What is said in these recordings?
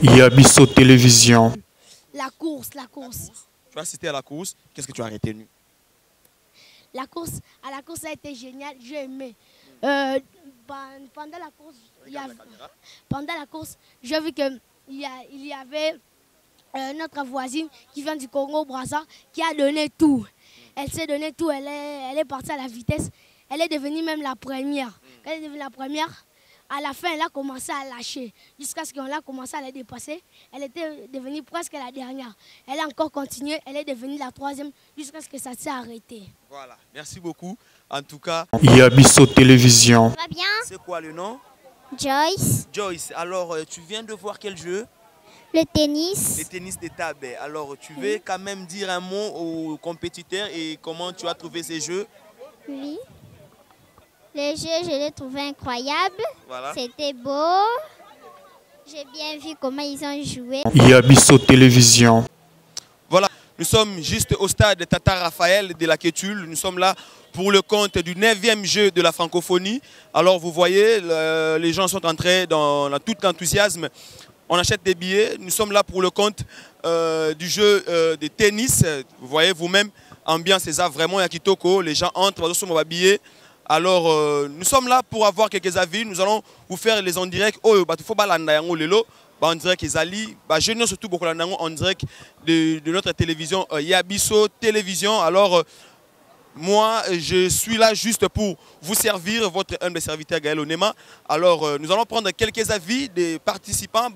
Yabiso Télévision. La course. Tu as assisté à la course, qu'est-ce que tu as retenu? À la course, ça a été génial, j'ai aimé. Pendant la course, j'ai vu qu'il y avait notre voisine qui vient du Congo-Brazza qui a donné tout. Elle s'est donné tout, elle est partie à la vitesse. Elle est devenue même la première. Quand elle est devenue la première, à la fin, elle a commencé à lâcher. Jusqu'à ce qu'on a commencé à la dépasser. Elle était devenue presque la dernière. Elle a encore continué, elle est devenue la troisième jusqu'à ce que ça s'est arrêté. Voilà, merci beaucoup. En tout cas, Yabiso Télévision. Ça va bien? C'est quoi le nom? Joyce. Joyce, alors tu viens de voir quel jeu? Le tennis. Le tennis de table. Alors tu veux quand même dire un mot aux compétiteurs et comment tu as trouvé ces jeux? Oui. Le jeu, je l'ai trouvé incroyable. Voilà. C'était beau. J'ai bien vu comment ils ont joué. Yabiso Télévision. Voilà, nous sommes juste au stade Tata Raphaël de la Quétule. Nous sommes là pour le compte du 9e jeu de la francophonie. Alors vous voyez, les gens sont entrés dans tout l'enthousiasme. On achète des billets. Nous sommes là pour le compte du jeu de tennis. Vous voyez vous-même, ambiance c'est ça vraiment à Kitoko. Les gens entrent, ils sont habillés. Alors nous sommes là pour avoir quelques avis. Nous allons vous faire les en direct. Oh, il faut balanda lelo. En direct Ezali, je surtout beaucoup en direct de notre télévision Yabiso Télévision. Alors moi je suis là juste pour vous servir, votre humble serviteur Gaël Onema. Alors nous allons prendre quelques avis des participants.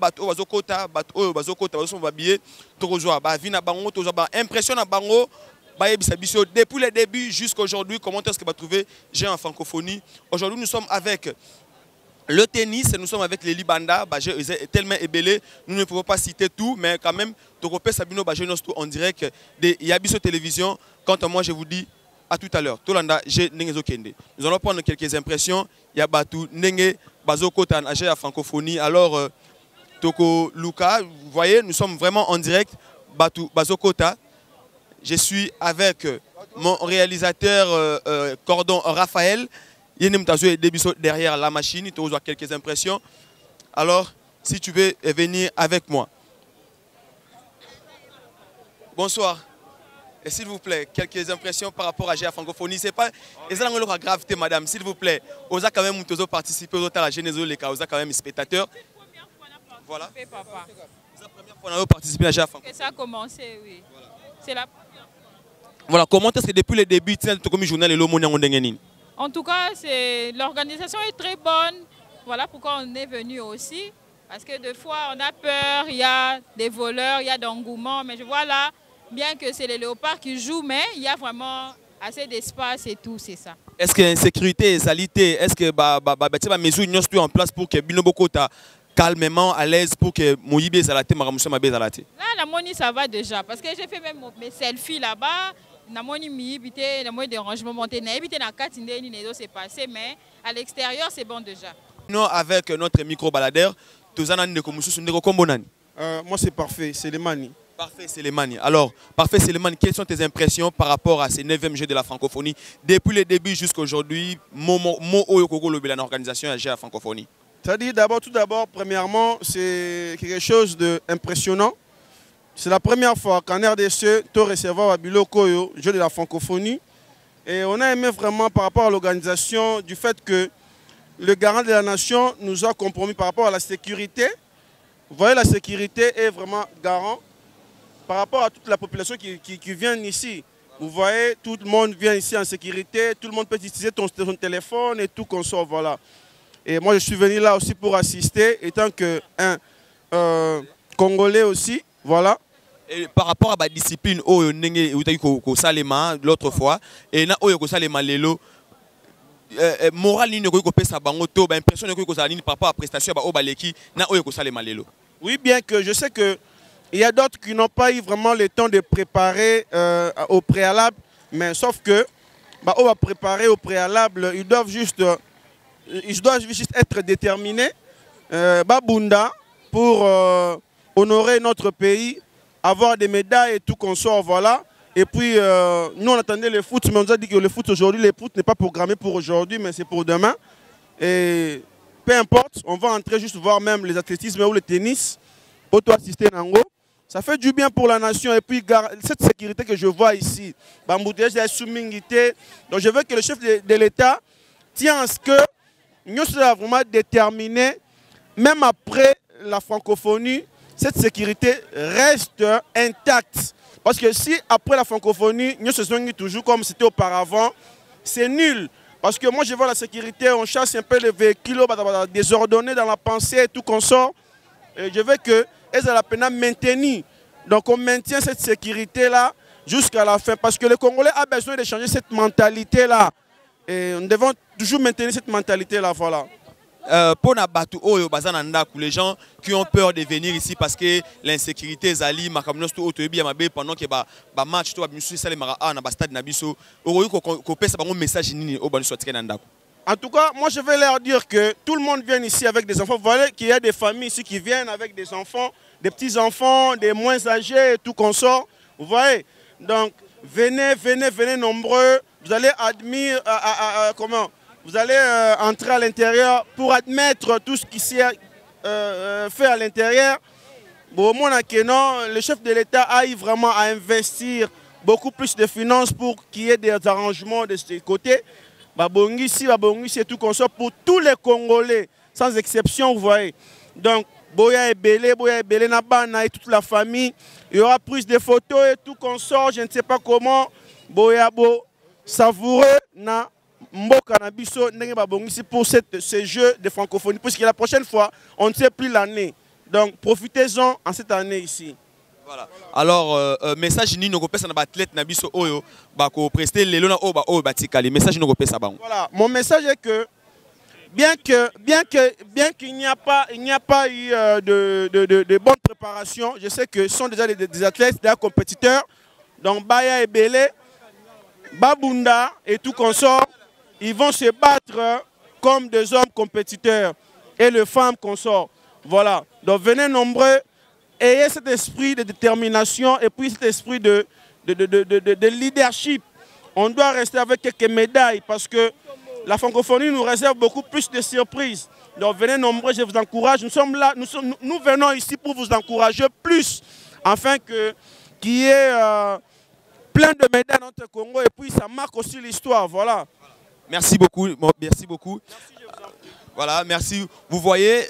Impression à Bango. Depuis le début jusqu'à aujourd'hui, comment est-ce que vous trouvez j'ai en francophonie? Aujourd'hui nous sommes avec le tennis, nous sommes avec les Libanda, tellement ébélé, nous ne pouvons pas citer tout, mais quand même, Tokopé Sabino en direct de Yabiso Télévision. Quant à moi, je vous dis à tout à l'heure. Nous allons prendre quelques impressions. Yabatu, Nenge, Bazoko, Tanagé à francophonie. Alors, Toko Luka, vous voyez, nous sommes vraiment en direct. Batu, Bazokota. Je suis avec mon réalisateur Cordon Raphaël. Il est derrière la machine, il te reçoit quelques impressions. Alors, si tu veux venir avec moi. Bonsoir. Et s'il vous plaît, quelques impressions par rapport à la francophonie. C'est pas la gravité, madame. S'il vous plaît, vous avez quand même participé aux autres à la Genèse, vous avez quand même spectateurs. Voilà. C'est la première fois que vous participé à la francophonie. Ça a commencé, oui. C'est la première. Voilà, comment est-ce que depuis le début, tu as comme journal et l'homme. En tout cas, l'organisation est très bonne. Voilà pourquoi on est venu aussi. Parce que des fois, on a peur, il y a des voleurs, il y a d'engouement. Mais je vois là, bien que c'est les léopards qui jouent, mais il y a vraiment assez d'espace et tout, c'est ça. Est-ce que l'insécurité, salité, est-ce que les mesures sont en place pour que Binoboko soit calmement à l'aise pour que Moïbe Zalate, Maramusa Mabé Zalate? Là, la monnaie, ça va déjà. Parce que j'ai fait même mes selfies là-bas. Des rangements montés, c'est passé, mais à l'extérieur, c'est bon déjà. Nous, avec notre micro-baladeur, moi, c'est parfait, c'est les mani. Parfait, c'est les mani. Alors, parfait, c'est les mani. Quelles sont tes impressions par rapport à ces 9e jeux de la francophonie depuis le début jusqu'à aujourd'hui, l'organisation de la francophonie? C'est-à-dire, tout d'abord, premièrement, c'est quelque chose d'impressionnant. C'est la première fois qu'en RDC, tu recevoir Babilo Koyo, jeu de la francophonie. Et on a aimé vraiment par rapport à l'organisation du fait que le garant de la nation nous a compromis par rapport à la sécurité. Vous voyez, la sécurité est vraiment garant par rapport à toute la population qui vient ici. Vous voyez, tout le monde vient ici en sécurité, tout le monde peut utiliser son téléphone et tout qu'on sort, voilà. Et moi, je suis venu là aussi pour assister, étant qu'un Congolais aussi, voilà. Et par rapport à la discipline, l'autre fois, et na oyo salema lelo, moral ni ne ko pesa bango to ba impression ne ko salini par rapport à prestation ba obaleki na oyo salema lelo. Oui, bien que je sais que il y a d'autres qui n'ont pas eu vraiment le temps de préparer au préalable, mais sauf que on va préparer au préalable, ils doivent juste être déterminés, babunda pour honorer notre pays, avoir des médailles et tout qu'on sort, voilà. Et puis, nous on attendait le foot, mais on nous a dit que le foot aujourd'hui, le foot n'est pas programmé pour aujourd'hui, mais c'est pour demain. Et peu importe, on va entrer juste voir même les athlétismes ou le tennis. auto-assister Nango. Ça fait du bien pour la nation. Et puis, cette sécurité que je vois ici, donc je veux que le chef de l'État tienne à ce que nous soyons vraiment déterminés, même après la francophonie, cette sécurité reste intacte. Parce que si après la francophonie, nous se soignons toujours comme c'était auparavant, c'est nul. Parce que moi je vois la sécurité, on chasse un peu les véhicules désordonnés dans la pensée et tout qu'on sort. Et je veux que elles aient la peine à maintenir. Donc on maintient cette sécurité-là jusqu'à la fin. Parce que les Congolais ont besoin de changer cette mentalité-là. Et nous devons toujours maintenir cette mentalité-là. Voilà. Pour les gens qui ont peur de venir ici parce que l'insécurité est allée, pendant que le match en tout cas, moi je vais leur dire que tout le monde vient ici avec des enfants. Vous voyez qu'il y a des familles ici qui viennent avec des enfants, des petits-enfants, des moins âgés et tout qu'on sort. Vous voyez? Donc venez, venez, venez nombreux. Vous allez admirer comment? Vous allez entrer à l'intérieur pour admettre tout ce qui s'est fait à l'intérieur. Bon, le chef de l'État aille vraiment à investir beaucoup plus de finances pour qu'il y ait des arrangements de ce côté. Babongisi et tout comme ça pour tous les Congolais, sans exception, vous voyez. Donc, Boya et Belé, Nabana et toute la famille. Il y aura plus de photos et tout qu'on sort, je ne sais pas comment. Boya Bo, savoureux, na. Mboka na biso ndenge babongisi pour ce jeu de francophonie, puisque la prochaine fois, on ne sait plus l'année. Donc, profitez-en en cette année ici. Voilà. Alors, message ni noko pesa na athlète na biso oyo bako prester lelo na oba oyo batikali. Message noko pesa bango. Voilà, mon message est que bien qu'il n'y a pas eu de bonne préparation, je sais que ce sont déjà des athlètes, des compétiteurs. Donc Baya et Belé, Babunda et tout consort, ils vont se battre comme des hommes compétiteurs et les femmes consorts. Voilà. Donc venez nombreux, ayez cet esprit de détermination et puis cet esprit de leadership. On doit rester avec quelques médailles parce que la francophonie nous réserve beaucoup plus de surprises. Donc venez nombreux, je vous encourage. Nous sommes là, nous venons ici pour vous encourager plus, afin qu'il y ait plein de médailles dans notre Congo et puis ça marque aussi l'histoire. Voilà. Merci beaucoup, merci beaucoup. Voilà, merci. Vous voyez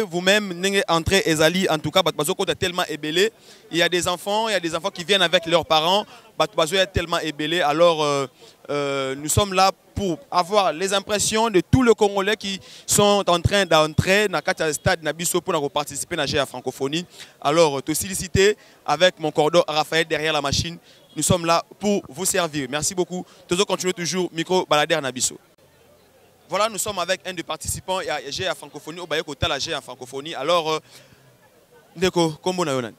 vous-même, André et Zali, en tout cas, Batbazo est tellement ébélé. Il y a des enfants qui viennent avec leurs parents. Batbazo est tellement ébélé. Alors, nous sommes là pour avoir les impressions de tous les Congolais qui sont en train d'entrer dans le stade Nabiso pour participer à la francophonie. Alors, te solliciter avec mon cordon Raphaël derrière la machine. Nous sommes là pour vous servir. Merci beaucoup. Toujours continuez toujours, micro balader Nabiso. Voilà, nous sommes avec un des participants à GA Francophonie, au Baye Kota la GA Francophonie. Alors, Ndeko, comment on a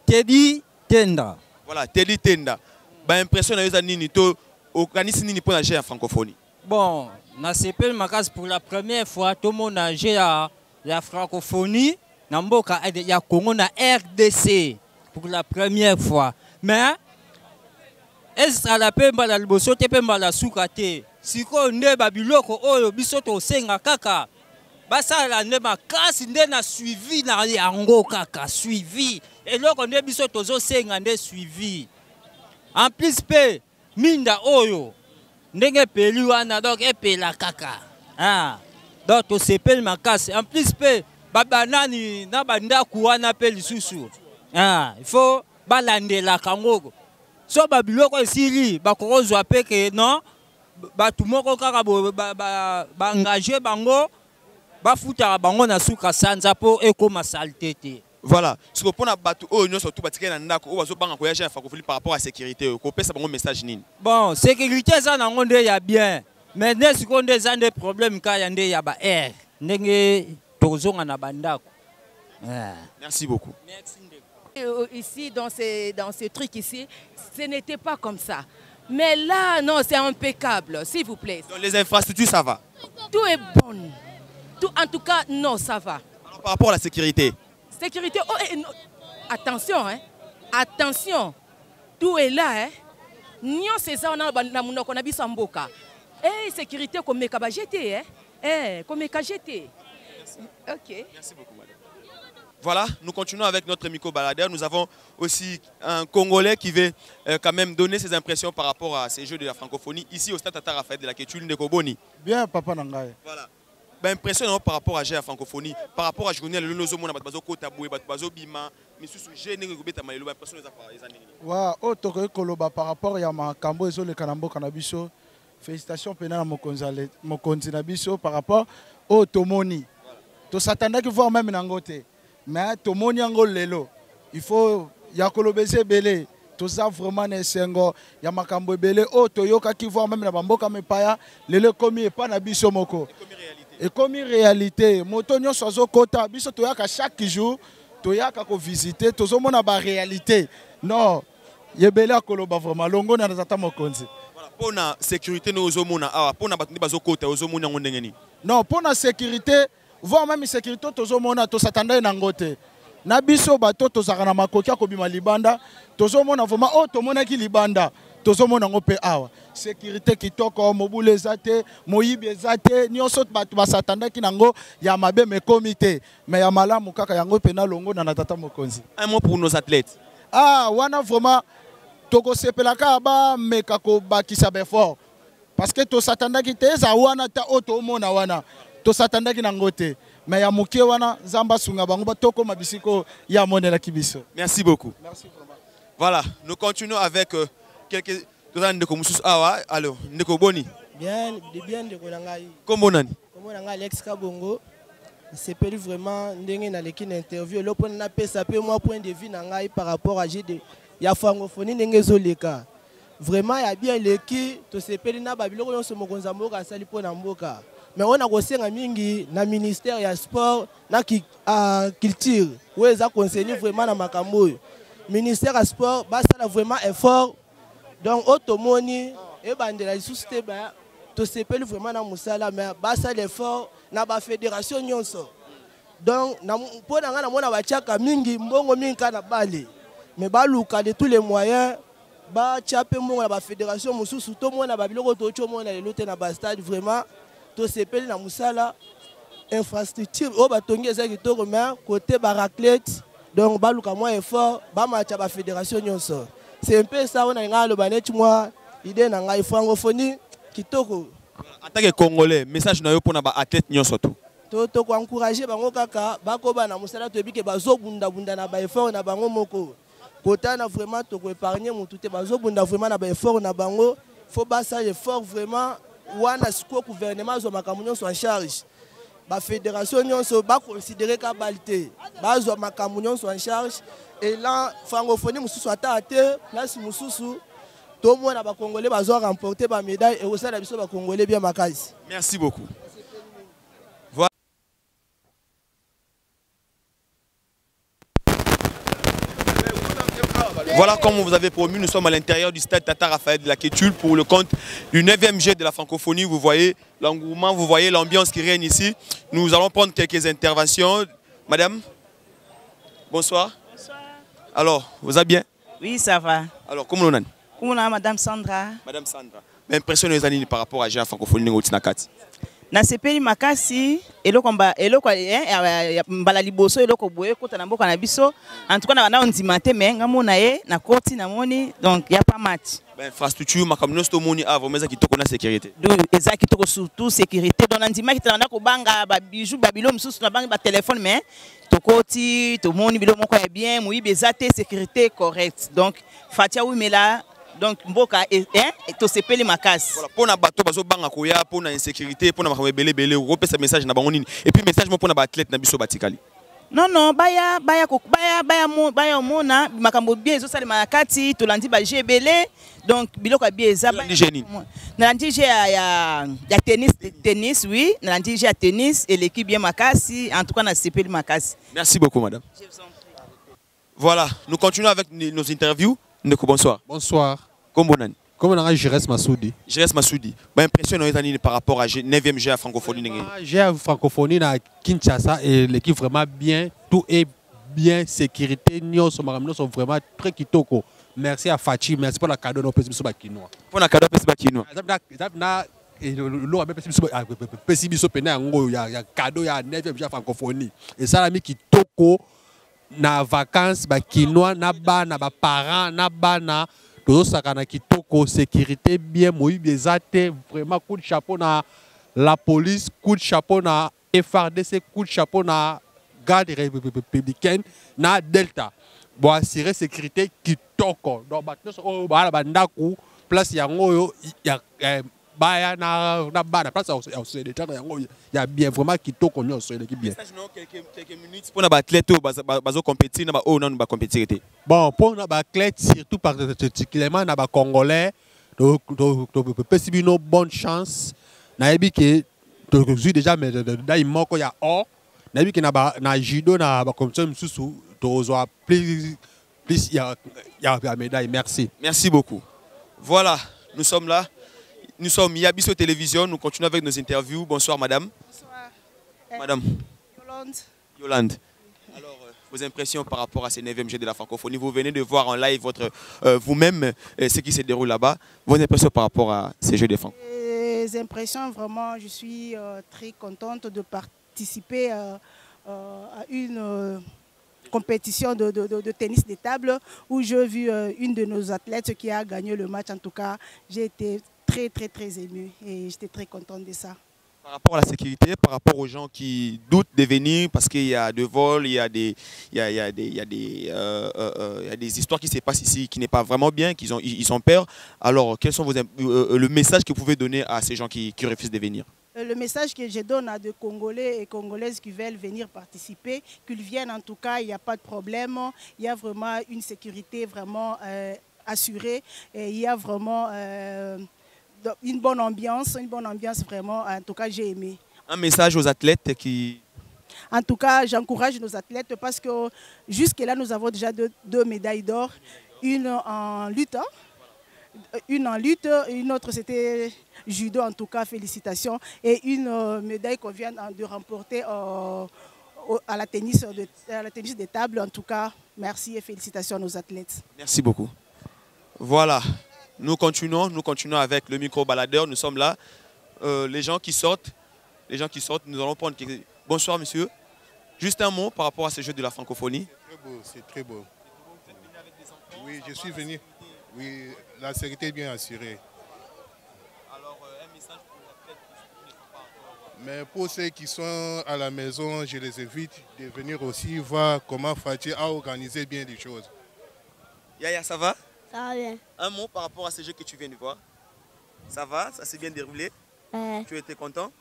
Teddy Tenda. Voilà, Teddy Tenda. Bah, impression à nini to organise nini pour la GA Francophonie. Bon, na CPL Makas pour la première fois, tout le monde a GA la francophonie. Namboka il y a Congo na RDC pour la première fois. Mais est-ce à la pemba la liboso te pemba la soukate. Siko nde babiloko oyo biso to senga kaka. Basa la nde makasi nde na suivi na yango kaka suivi. Et loko nde biso tozo senga nde suivi. En plus pe minda oyo ndenge peli wana donc epela kaka. Ah. Donc to sepel makasi. En plus pe babanani na bandaku wana pe lisusu. Ah, il faut balandela kango. So babiloko esili bakozwa pe ke non batu moko kaka ba engagé bango ba futa bango na suka sanza po ekoma saleté. Voilà, ce que pour na batu o nyo surtout batiké na ndako o bazo banga koyager francophonie par rapport à sécurité ko pesa bango message nini. Bon, sécurité ça na ngonde ya bien. Mais n'est-ce qu'on des des problèmes ka ya nde ya ba air. Ndenge tozonga na bandako. Merci beaucoup. Merci. Ici, dans ce truc ici, ce n'était pas comme ça. Mais là, non, c'est impeccable, s'il vous plaît. Dans les infrastructures, ça va? Tout est bon. Tout, en tout cas, non, ça va. Alors, par rapport à la sécurité? Sécurité, oh, non. Attention, hein. Attention. Tout est là, hein. Nyon, c'est ça, on a vu Samboka. Eh, sécurité, comme jeté, hein. Eh, comme jeté. Ok. Merci beaucoup, madame. Voilà, nous continuons avec notre micro-baladeur. Nous avons aussi un Congolais qui veut quand même donner ses impressions par rapport à ces Jeux de la francophonie ici au stade Tata Raphaël de la Kétule de Koboni. Bien, papa Nangaye. Voilà. Ben, impression par rapport à Jeux de la francophonie, par rapport à journée le Nozomo, Bazo Kotaboué, Bazo Bima, mais sous Jeux de Malelo, impression les années. Wa otoko koloba par rapport ya makambo ezo le kanambo kanabiso. Félicitations pena na mokonzi na biso par rapport au tomoni. To s'attendait que voir même nangote. Mais tomoni yango lelo. Il faut ya kolobese belé. Tout ça vraiment nesengo ya makambo belé o toyoka ki voir même na bamboka mepaya lelo komi pas na biso moko. Et comme réalité, moto nyonso azokota biso toyaka chaque jour toyaka ko visiter tozomona ba réalité. Non, yebele akoloba vraiment longo na zata mokonzi. Voilà, pour la sécurité nous ozomona awa, pour na batndi bazokota ozomona ngondengeni. Non, pour la sécurité, voir même sécurité tozomona to s'attendait na ngote. Na biso bato tozaka na makoki akobima libanda, tozomona vraiment o tomona ki libanda. Tozomona ngope awa. Sécurité kitoko mobule ezate, moyibi ezate, nyonso bato basatanda ki nango ya mabe me comité. Mais ya malamu kaka yango pena longo na tata mokonzi. Un mot pour nos athlètes. Ah, wana vraiment toko sepelaka ba meka ko bakisa befort. Parce que to satanda ki te za wana ta oto mona wana. To satanda ki nangote. Mais ya muke wana zamba sunga bango ba toko mabisiko ya monela kibiso. Merci beaucoup. Merci vraiment. Voilà, nous continuons avec quelques Ndeko Mususu awa. Alors, Ndeko Boni. Bien Ndeko Nangai. Comment nani? Comment Nangai Alex Kabongo. C'est perdu vraiment ndenge na leki na interview le point na pesa pe moi point de vue Nangai par rapport à GD. Ya francophonie ndenge zoleka. Vraiment ya bien leki to sepeli na babiloko yonso mokonza mboka asali po na mboka. Mais on a kosenga mingi na ministère ya sport na culture. Où eza conseiller vraiment na makambo. Ministère ya sport basala vraiment effort. Donc automoni et bandela lisuste ba to sepeli vraiment na musala mais basala effort na ba fédération nyonso. Donc na pona nga na mona bachaka mingi mbongo mingi kana bale. Mais baluka de tous les moyens ba chape mbongo na ba fédération mususu to mona ba biloko to cho mona lelo te na ba stade vraiment to sepeli na musala infrastructure o batongi eza kitoko mais côté ba raclette donc baluka moins effort ba matcha ba fédération nyonso. C'est un peu ça on a ngalo banet moi idée na ngai francophonie kitoko. En tant que Congolais, message na yo pour na ba athlète nyonso to. To ko encourager bango kaka bakoba na musala to bike bazobunda bunda na ba effort na bango moko. Kota na vraiment to ko épargner mutu te bazobunda vraiment na ba effort na bango. Faut ba ça effort vraiment wana siko gouvernement zo makambo nyonso en charge. Ba fédération nyonso ba considérer ka balté. Ba zo makambo nyonso en charge. Et là, francophonie mususu ata te place mususu to mona ba congolais bazo remporter ba médaille et aussi na biso ba congolais bien makasi. Merci beaucoup. Voilà, comme vous avez promis, nous sommes à l'intérieur du stade Tata Raphaël de la Kétule pour le compte du 9e jet de la francophonie. Vous voyez l'engouement, vous voyez l'ambiance qui règne ici. Nous allons prendre quelques interventions. Madame, bonsoir. Bonsoir. Alors, vous allez bien? Oui, ça va. Alors, comment on a? Comment on a, Madame Sandra? Madame Sandra, l'impression des années par rapport à la francophonie au Tinakati. Na sepeli makasi eloko mbala liboso eloko boye kota na mboka na biso en tout cas na ondima te mais ngamona ye na koti na moni donc y a pas match. Ben infrastructure makamno sto moni avo meza kitoko na sécurité. Donc eza kitoko surtout sécurité donc ondima kitana ko banga ba bijou babilo msusu na banga ba téléphone mais to koti to moni bilo moko ya bien muibe ezate sécurité correcte donc fatia wimela. Donc mboka et to sepeli makasi. Voilà, pour na bato bazo banga koya pour na insécurité pour na makambo belé repesa message na bango nini et puis message mo pour na ba athlète na biso batikali. Non baya mona makambo bien zo sali makati to landi ba jebele donc biloko bien eza ba na landi ya tennis oui na landi ya tennis et l'équipe bien makasi en tout cas na sepeli makasi. Merci beaucoup madame. Voilà, nous continuons avec nos interviews. Ndeko, bonsoir. Bonsoir. Comment on a? Comment on a Jérès Massoudi? Jérès Massoudi. Impression par rapport à 9e G à francophonie. G à francophonie à Kinshasa et l'équipe vraiment bien, tout est bien, sécurité, nous sommes vraiment très kitoko. Merci à Fachi, merci pour la cadeau de Pessibiso Bakinois. Pour la cadeau de Pessibiso Bakinois. Il y a cadeau, il y a 9e G à francophonie. Et ça, l'ami kitoko. na vacances ba kinois na bana ba parents na bana tozosaka na kitoko sécurité bien moyi bezate vraiment coup de chapeau na la police, coup de chapeau na FRDC, coup de chapeau na garde républicaine na Delta. Bon assurer sécurité kitoko. Donc bato ba bandaku place yango yo ya baya na bana place ya osede tana yango ya bien vraiment kitoko nyo osede ki bien. Quelques minutes pour na ba athlète bazo compétir na ba o non ba compétir té. Bon pour na ba athlète surtout particulièrement na ba congolais donc pesibino bonne chance na yebi ke to déjà mais da imoko ya or na yebi ke na judo na ba compétition mususu to zo plus ya médaille. Merci. Merci beaucoup. Voilà, nous sommes là. Nous sommes Yabiso Télévision, nous continuons avec nos interviews. Bonsoir madame. Bonsoir. Madame. Yolande. Yolande. Alors, vos impressions par rapport à ce 9e jeu de la francophonie. Vous venez de voir en live vous-même ce qui se déroule là-bas. Vos impressions par rapport à ces jeux de francophonie. Les impressions, vraiment, je suis très contente de participer à une compétition de tennis de table où j'ai vu une de nos athlètes qui a gagné le match. En tout cas, j'ai été très émue et j'étais très contente de ça. Par rapport à la sécurité, par rapport aux gens qui doutent de venir parce qu'il y a des vols, il y a des histoires qui se passent ici qui n'est pas vraiment bien, ils ont peur. Alors, quels sont le message que vous pouvez donner à ces gens qui refusent de venir? Le message que je donne à des Congolais et Congolaises qui veulent venir participer, qu'ils viennent en tout cas, il n'y a pas de problème. Il y a vraiment une sécurité vraiment assurée et il y a vraiment une bonne ambiance vraiment. En tout cas, j'ai aimé. Un message aux athlètes qui... En tout cas, j'encourage nos athlètes parce que jusque-là, nous avons déjà deux médailles d'or. Une en lutte, une autre c'était judo, en tout cas, félicitations. Et une médaille qu'on vient de remporter à la tennis de table. En tout cas, merci et félicitations à nos athlètes. Merci beaucoup. Voilà, nous continuons avec le micro-baladeur. Nous sommes là. Les gens qui sortent, nous allons prendre... Bonsoir, monsieur. Juste un mot par rapport à ce jeu de la francophonie. C'est très beau. Oui, je suis venu. Oui, la sécurité est bien assurée. Alors, un message pour les athlètes qui ne sont pas encore... Mais pour ceux qui sont à la maison, je les invite de venir aussi voir comment Fatih a organisé bien les choses. Yaya, ça va? Ça va bien. Un mot par rapport à ce jeu que tu viens de voir. Ça va? Ça s'est bien déroulé? Tu étais content?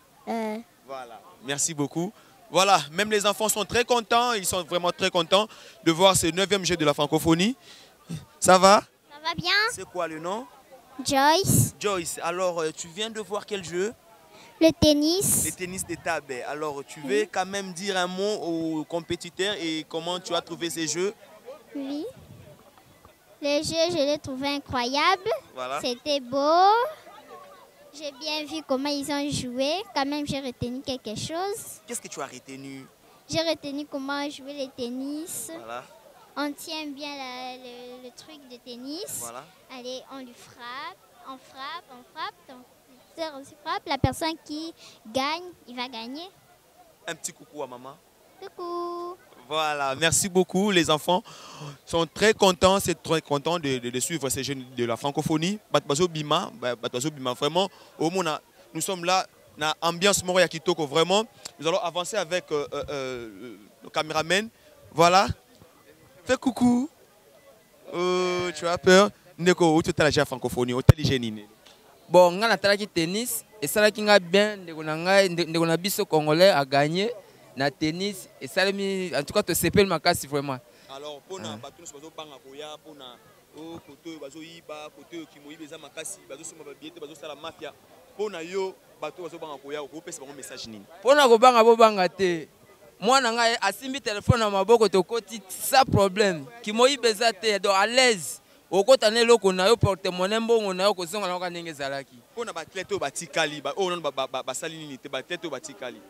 Voilà. Merci beaucoup. Voilà, même les enfants sont très contents. Ils sont vraiment très contents de voir ce 9e jeu de la francophonie. Ça va? Ça va bien? C'est quoi le nom? Joyce. Joyce, alors tu viens de voir quel jeu? Le tennis. Le tennis de table. Alors tu veux quand même dire un mot aux compétiteurs et comment tu as trouvé ces jeux? Oui. Les jeux, je les trouvais incroyables. Voilà. C'était beau. J'ai bien vu comment ils ont joué. Quand même, j'ai retenu quelque chose. Qu'est-ce que tu as retenu? J'ai retenu comment jouer le tennis. Voilà. On tient bien le truc de tennis. Voilà. Allez, on lui frappe, on frappe. On se frappe. La personne qui gagne, il va gagner. Un petit coucou à maman. Coucou. Voilà, merci beaucoup. Les enfants sont très contents, de suivre ces jeunes de la francophonie. Batbazo Bima, vraiment. Nous sommes là, dans l'ambiance Moroya Kitoko, vraiment. Nous allons avancer avec le caméraman. Voilà. Fais coucou. Tu as peur? Ndeko, où tu as la francophonie? Où tu as les Bon, on a travaillé tennis et ça qui a bien, on a biso congolais a gagné na tennis et ça en tout cas te s'appelle makasi vraiment. Alors pour na bato nous bazo banga koya pour na côté bazo yiba côté ki moyi beza makasi bazo soma ba biete bazo sala mafia pour na yo bato bazo banga koya ko pesa bango message nini? Pour na ko banga bo banga te. Moi nanga asimbi téléphone na maboko to koti sans problème. Ki moyi beza te donc à l'aise. Okotane loko na yo porte-monnaie mbongo na yo kozonga na ndenge ezalaki. Pona ba athlète batikali ba o non ba sali nini te ba athlète batikali.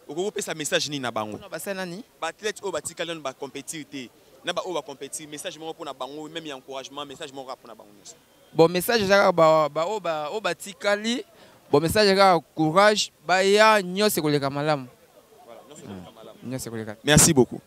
Okoko pesa message nini na bango? Ba sali nani? Ba athlète o batikali non ba compétir te. Na ba o ba compétir message moko pona bango même encouragement message moko pona bango. Bon message jaka o batikali. Bon message jaka courage ba ya nyose koleka malamu. Voilà, nyose koleka malamu. Merci beaucoup.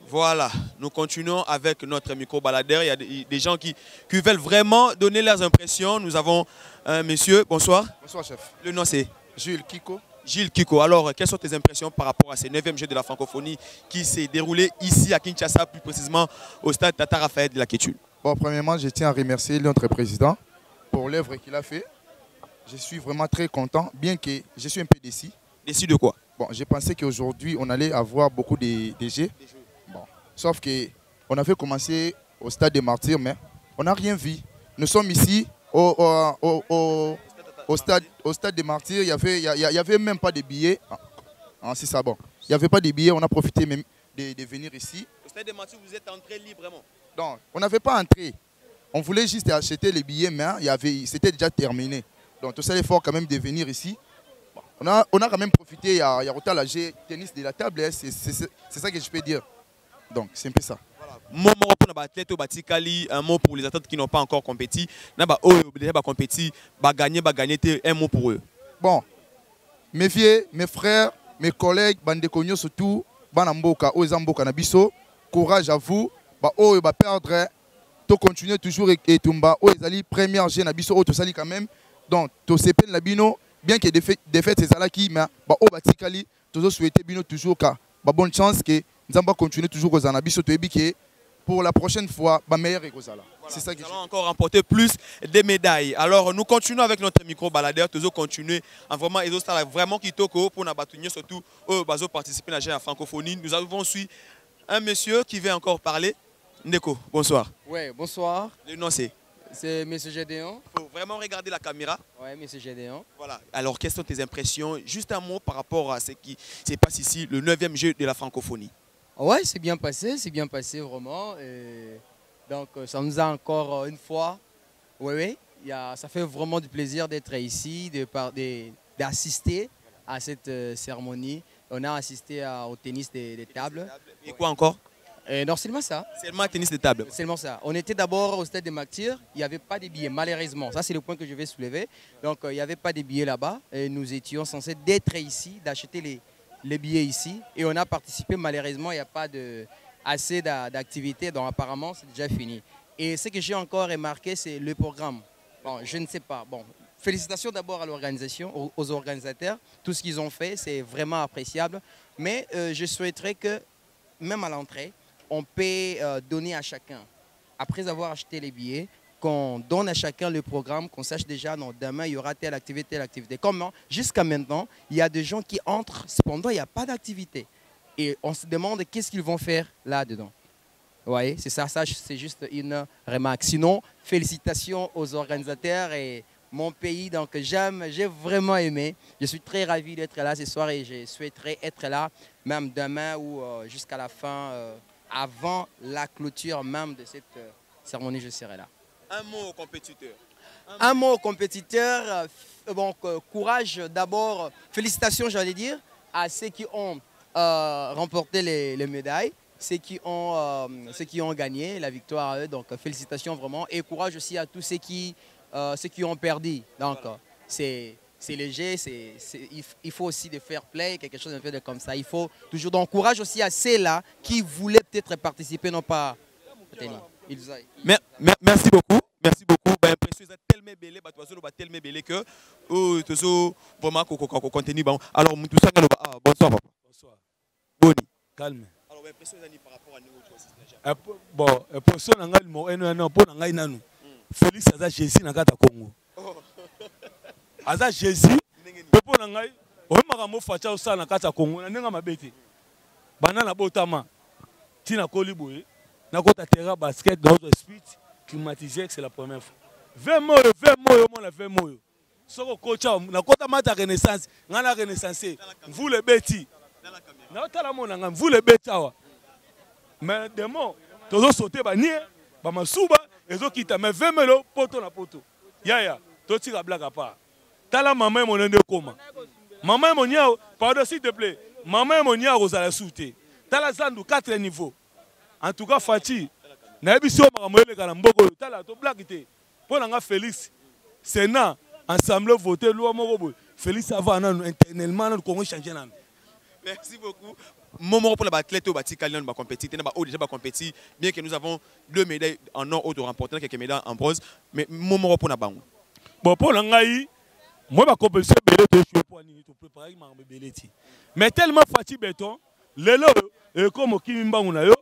Voilà, nous continuons avec notre micro-baladeur. Il y a des gens qui veulent vraiment donner leurs impressions. Nous avons un monsieur, bonsoir. Bonsoir chef. Le nom c'est Jules Kiko. Gilles Kiko. Alors, quelles sont tes impressions par rapport à ce 9e jeu de la francophonie qui s'est déroulé ici à Kinshasa, plus précisément au stade Tata Raphaël de la Kétule? Bon, premièrement, je tiens à remercier notre président pour l'œuvre qu'il a fait. Je suis vraiment très content, bien que je suis un peu déçu. Déçu de quoi? Bon, j'ai pensé qu'aujourd'hui, on allait avoir beaucoup de jeux. Bon, sauf qu'on avait commencé au stade des Martyrs, mais on n'a rien vu. Nous sommes ici au stade des Martyrs, il y avait même pas de billets. C'est ça, bon. Il n'y avait pas de billets, on a profité même de venir ici. Au stade des Martyrs, vous êtes entré librement? Non, on n'avait pas entré. On voulait juste acheter les billets, mais c'était déjà terminé. Donc tout ça, il faut quand même de venir ici. Bon, on a quand même profité, il y a autant la tennis de la table, c'est ça que je peux dire. Donc c'est un peu ça. Un mot pour les athlètes qui n'ont pas encore compéti. Un mot pour eux. Bon, mes vieux, mes frères, mes collègues, Bandekogno surtout, Banamboka, Ozamboka Nabiso, courage à vous. Oh, va perdre, tu continues toujours et tumba. Oh, ils première jeune Nabiso, oh, tu sali quand même. Donc, tu sais pas Labino, bien que défaite c'est ça qui, mais oh, Batikali, tu souhaiter Bino toujours car bonne chance que Nzamba continue toujours aux Anabiso, tu es que pour la prochaine fois, meilleur et voilà. C'est ça que nous allons encore remporter plus de médailles. Alors nous continuons avec notre micro-baladeur, toujours continuer en vraiment qui toko pour nous surtout participer à la francophonie. Nous avons suivi un monsieur qui veut encore parler. Ndeko, bonsoir. Oui, bonsoir. Le nom c'est? C'est M. Gédéon. Il faut vraiment regarder la caméra. Oui, M. Gédéon. Voilà. Alors, quelles sont tes impressions? Juste un mot par rapport à ce qui se passe ici, le 9e jeu de la francophonie. Oui, c'est bien passé vraiment. Et donc, ça nous a encore une fois. Oui, ça fait vraiment du plaisir d'être ici, d'assister à cette cérémonie. On a assisté au tennis des tables. Et quoi encore? Non, seulement ça. Seulement tennis de table. Seulement ça. On était d'abord au stade des Martyrs. Il n'y avait pas de billets, malheureusement. Ça, c'est le point que je vais soulever. Donc, il n'y avait pas de billets là-bas. Et nous étions censés d'être ici, d'acheter les billets ici. Et on a participé. Malheureusement, il n'y a pas assez d'activités. Donc, apparemment, c'est déjà fini. Et ce que j'ai encore remarqué, c'est le programme. Bon, je ne sais pas. Bon, félicitations d'abord à l'organisation, aux organisateurs. Tout ce qu'ils ont fait, c'est vraiment appréciable. Mais je souhaiterais que, même à l'entrée, on peut donner à chacun, après avoir acheté les billets, qu'on donne à chacun le programme, qu'on sache déjà, non, demain, il y aura telle activité. Comme jusqu'à maintenant, il y a des gens qui entrent, cependant, il n'y a pas d'activité. Et on se demande qu'est-ce qu'ils vont faire là-dedans. Vous voyez, c'est ça, c'est juste une remarque. Sinon, félicitations aux organisateurs et mon pays, donc j'ai vraiment aimé. Je suis très ravi d'être là ce soir et je souhaiterais être là, même demain ou jusqu'à la fin. Avant la clôture même de cette cérémonie, je serai là. Un mot aux compétiteurs. Un mot aux compétiteurs. Bon, courage d'abord. Félicitations, j'allais dire, à ceux qui ont remporté les médailles, ceux qui ont gagné la victoire à eux. Donc, félicitations vraiment. Et courage aussi à tous ceux qui ont perdu. Donc, voilà. C'est léger, il faut aussi de fair play, quelque chose un peu de comme ça. Il faut toujours donc courage aussi à ceux-là qui voulaient peut-être participer, non pas. Merci beaucoup. Merci beaucoup. Impression tellement belle, tellement belle que vraiment contenu bon. Alors bonsoir papa. Bonsoir. Boni. Calme. Alors impression par rapport à nous aussi. Bon, impression ngai mo eno po ngai nanu. Félix aza Jésus na kata Congo. Aza Jésus, pepo na ngai, oyemaka mo facha osala na kati ya Congo na ndenge mabete. Bana na botama. Tina koli boye, na kota terrain basket dans le speed climatisé, c'est la première fois. 20 moyo mona 20 moyo. Soko kocha na kota mata renaissance, ngana renaissance. Vous le beti. Na tala mona ngam vous le betawa. Mais demo, tozo sauter ba nie, ba masuba, ezo kita mais 20 melo poto na poto. Yaya, to tira blague pas. Tala maman mon ende koma. Maman mon nia, pardon s'il te plaît. Maman mon nia rozala souté. Tala zandu 4 niveaux. En tout cas Fati, na ebiso makamwele kana mboko tala to blague te. Pona nga Félix. Sénat ensemble voter loi moko boy. Félix avant internellement le Congo changer nan. Merci beaucoup. moment pour l'athlète au bâti Kalian va compétir, déjà va compétir, bien que nous avons 2 médailles en or auto remportées, quelques médailles en bronze, mais moment pour la banque. Bon pour l'angaï, moi ma compétition belé de jouer pour ni to préparer ma beleti. Mais tellement fatigué béton, lelo comme Kimimba on a yo.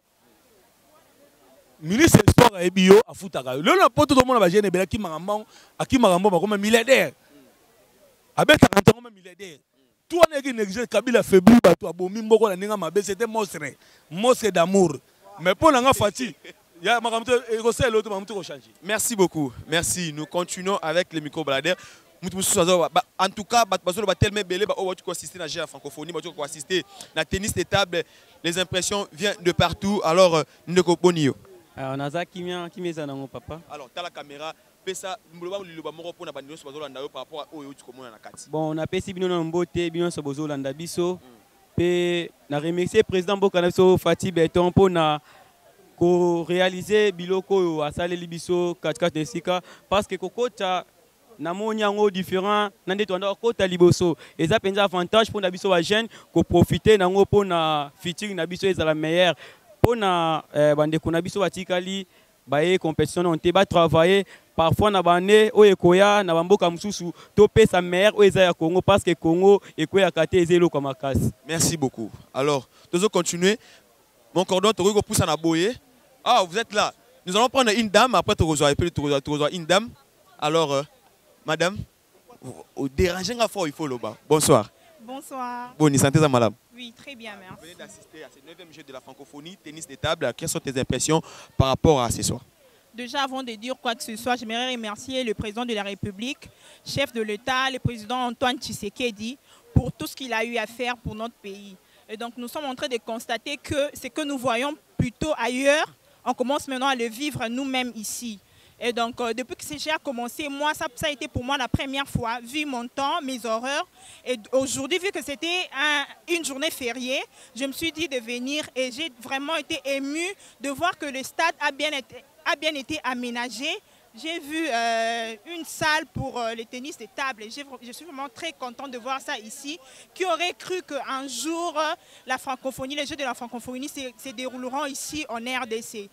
Ministre sport et bio à Futaka. Le na poto tout le monde va gêner belé qui marambo, à qui marambo comme milliardaire. Avec 40 ans comme milliardaire. Tout on est qui n'existe Kabila faibli bato abomi mboko na ninga mabe c'était monstre d'amour. Mais pour l'anga fatigué. Merci beaucoup. Merci. Nous continuons avec les micro-baladeurs. En tout cas, tu assister à la francophonie, tu assister à la tennis de table. Les impressions viennent de partout. Alors, nous sommes on a papa. Alors, tu as la caméra. Bon, on a fait Bino Mbote, Bino Sobozo Landa Biso. Et on a remercié le président Bokanaso Fatih Beton pour réaliser biloko à Salé Libiso 4 Nesika parce que Kokota namonyango différent nande tonda kota liboso et ça penza avantage pour nabiso wa jeune ko profiter nango pour na featuring nabiso ezala meilleur pour na bande ko nabiso batikali baye compétition on te ba travailler parfois na bande o ekoya na bamboka mususu to pesa meilleur o eza ya Congo parce que Congo ekoya kate ezelo comme makasi. Merci beaucoup. Alors, nous allons continuer. Mon cordon to go pousse na boye. Ah, vous êtes là. Nous allons prendre une dame, après tu reçois une dame. Alors, madame, vous dérangez un fois, il faut le bas. Bonsoir. Bonsoir. Bonne santé, madame. Oui, très bien, merci. Vous venez d'assister à ce 9e jeu de la francophonie, tennis de table. Quelles sont tes impressions par rapport à ce soir? Déjà, avant de dire quoi que ce soit, j'aimerais remercier le président de la République, chef de l'État, le président Antoine Tshisekedi, pour tout ce qu'il a eu à faire pour notre pays. Et donc, nous sommes en train de constater que ce que nous voyons plutôt ailleurs, on commence maintenant à le vivre nous-mêmes ici. Et donc, depuis que ce jeu a commencé, moi, ça a été pour moi la première fois, vu mon temps, mes horreurs. Et aujourd'hui, vu que c'était une journée fériée, je me suis dit de venir et j'ai vraiment été émue de voir que le stade a bien été aménagé. J'ai vu une salle pour le tennis de table. Je suis vraiment très contente de voir ça ici. Qui aurait cru qu'un jour, la francophonie, les Jeux de la francophonie se dérouleront ici en RDC.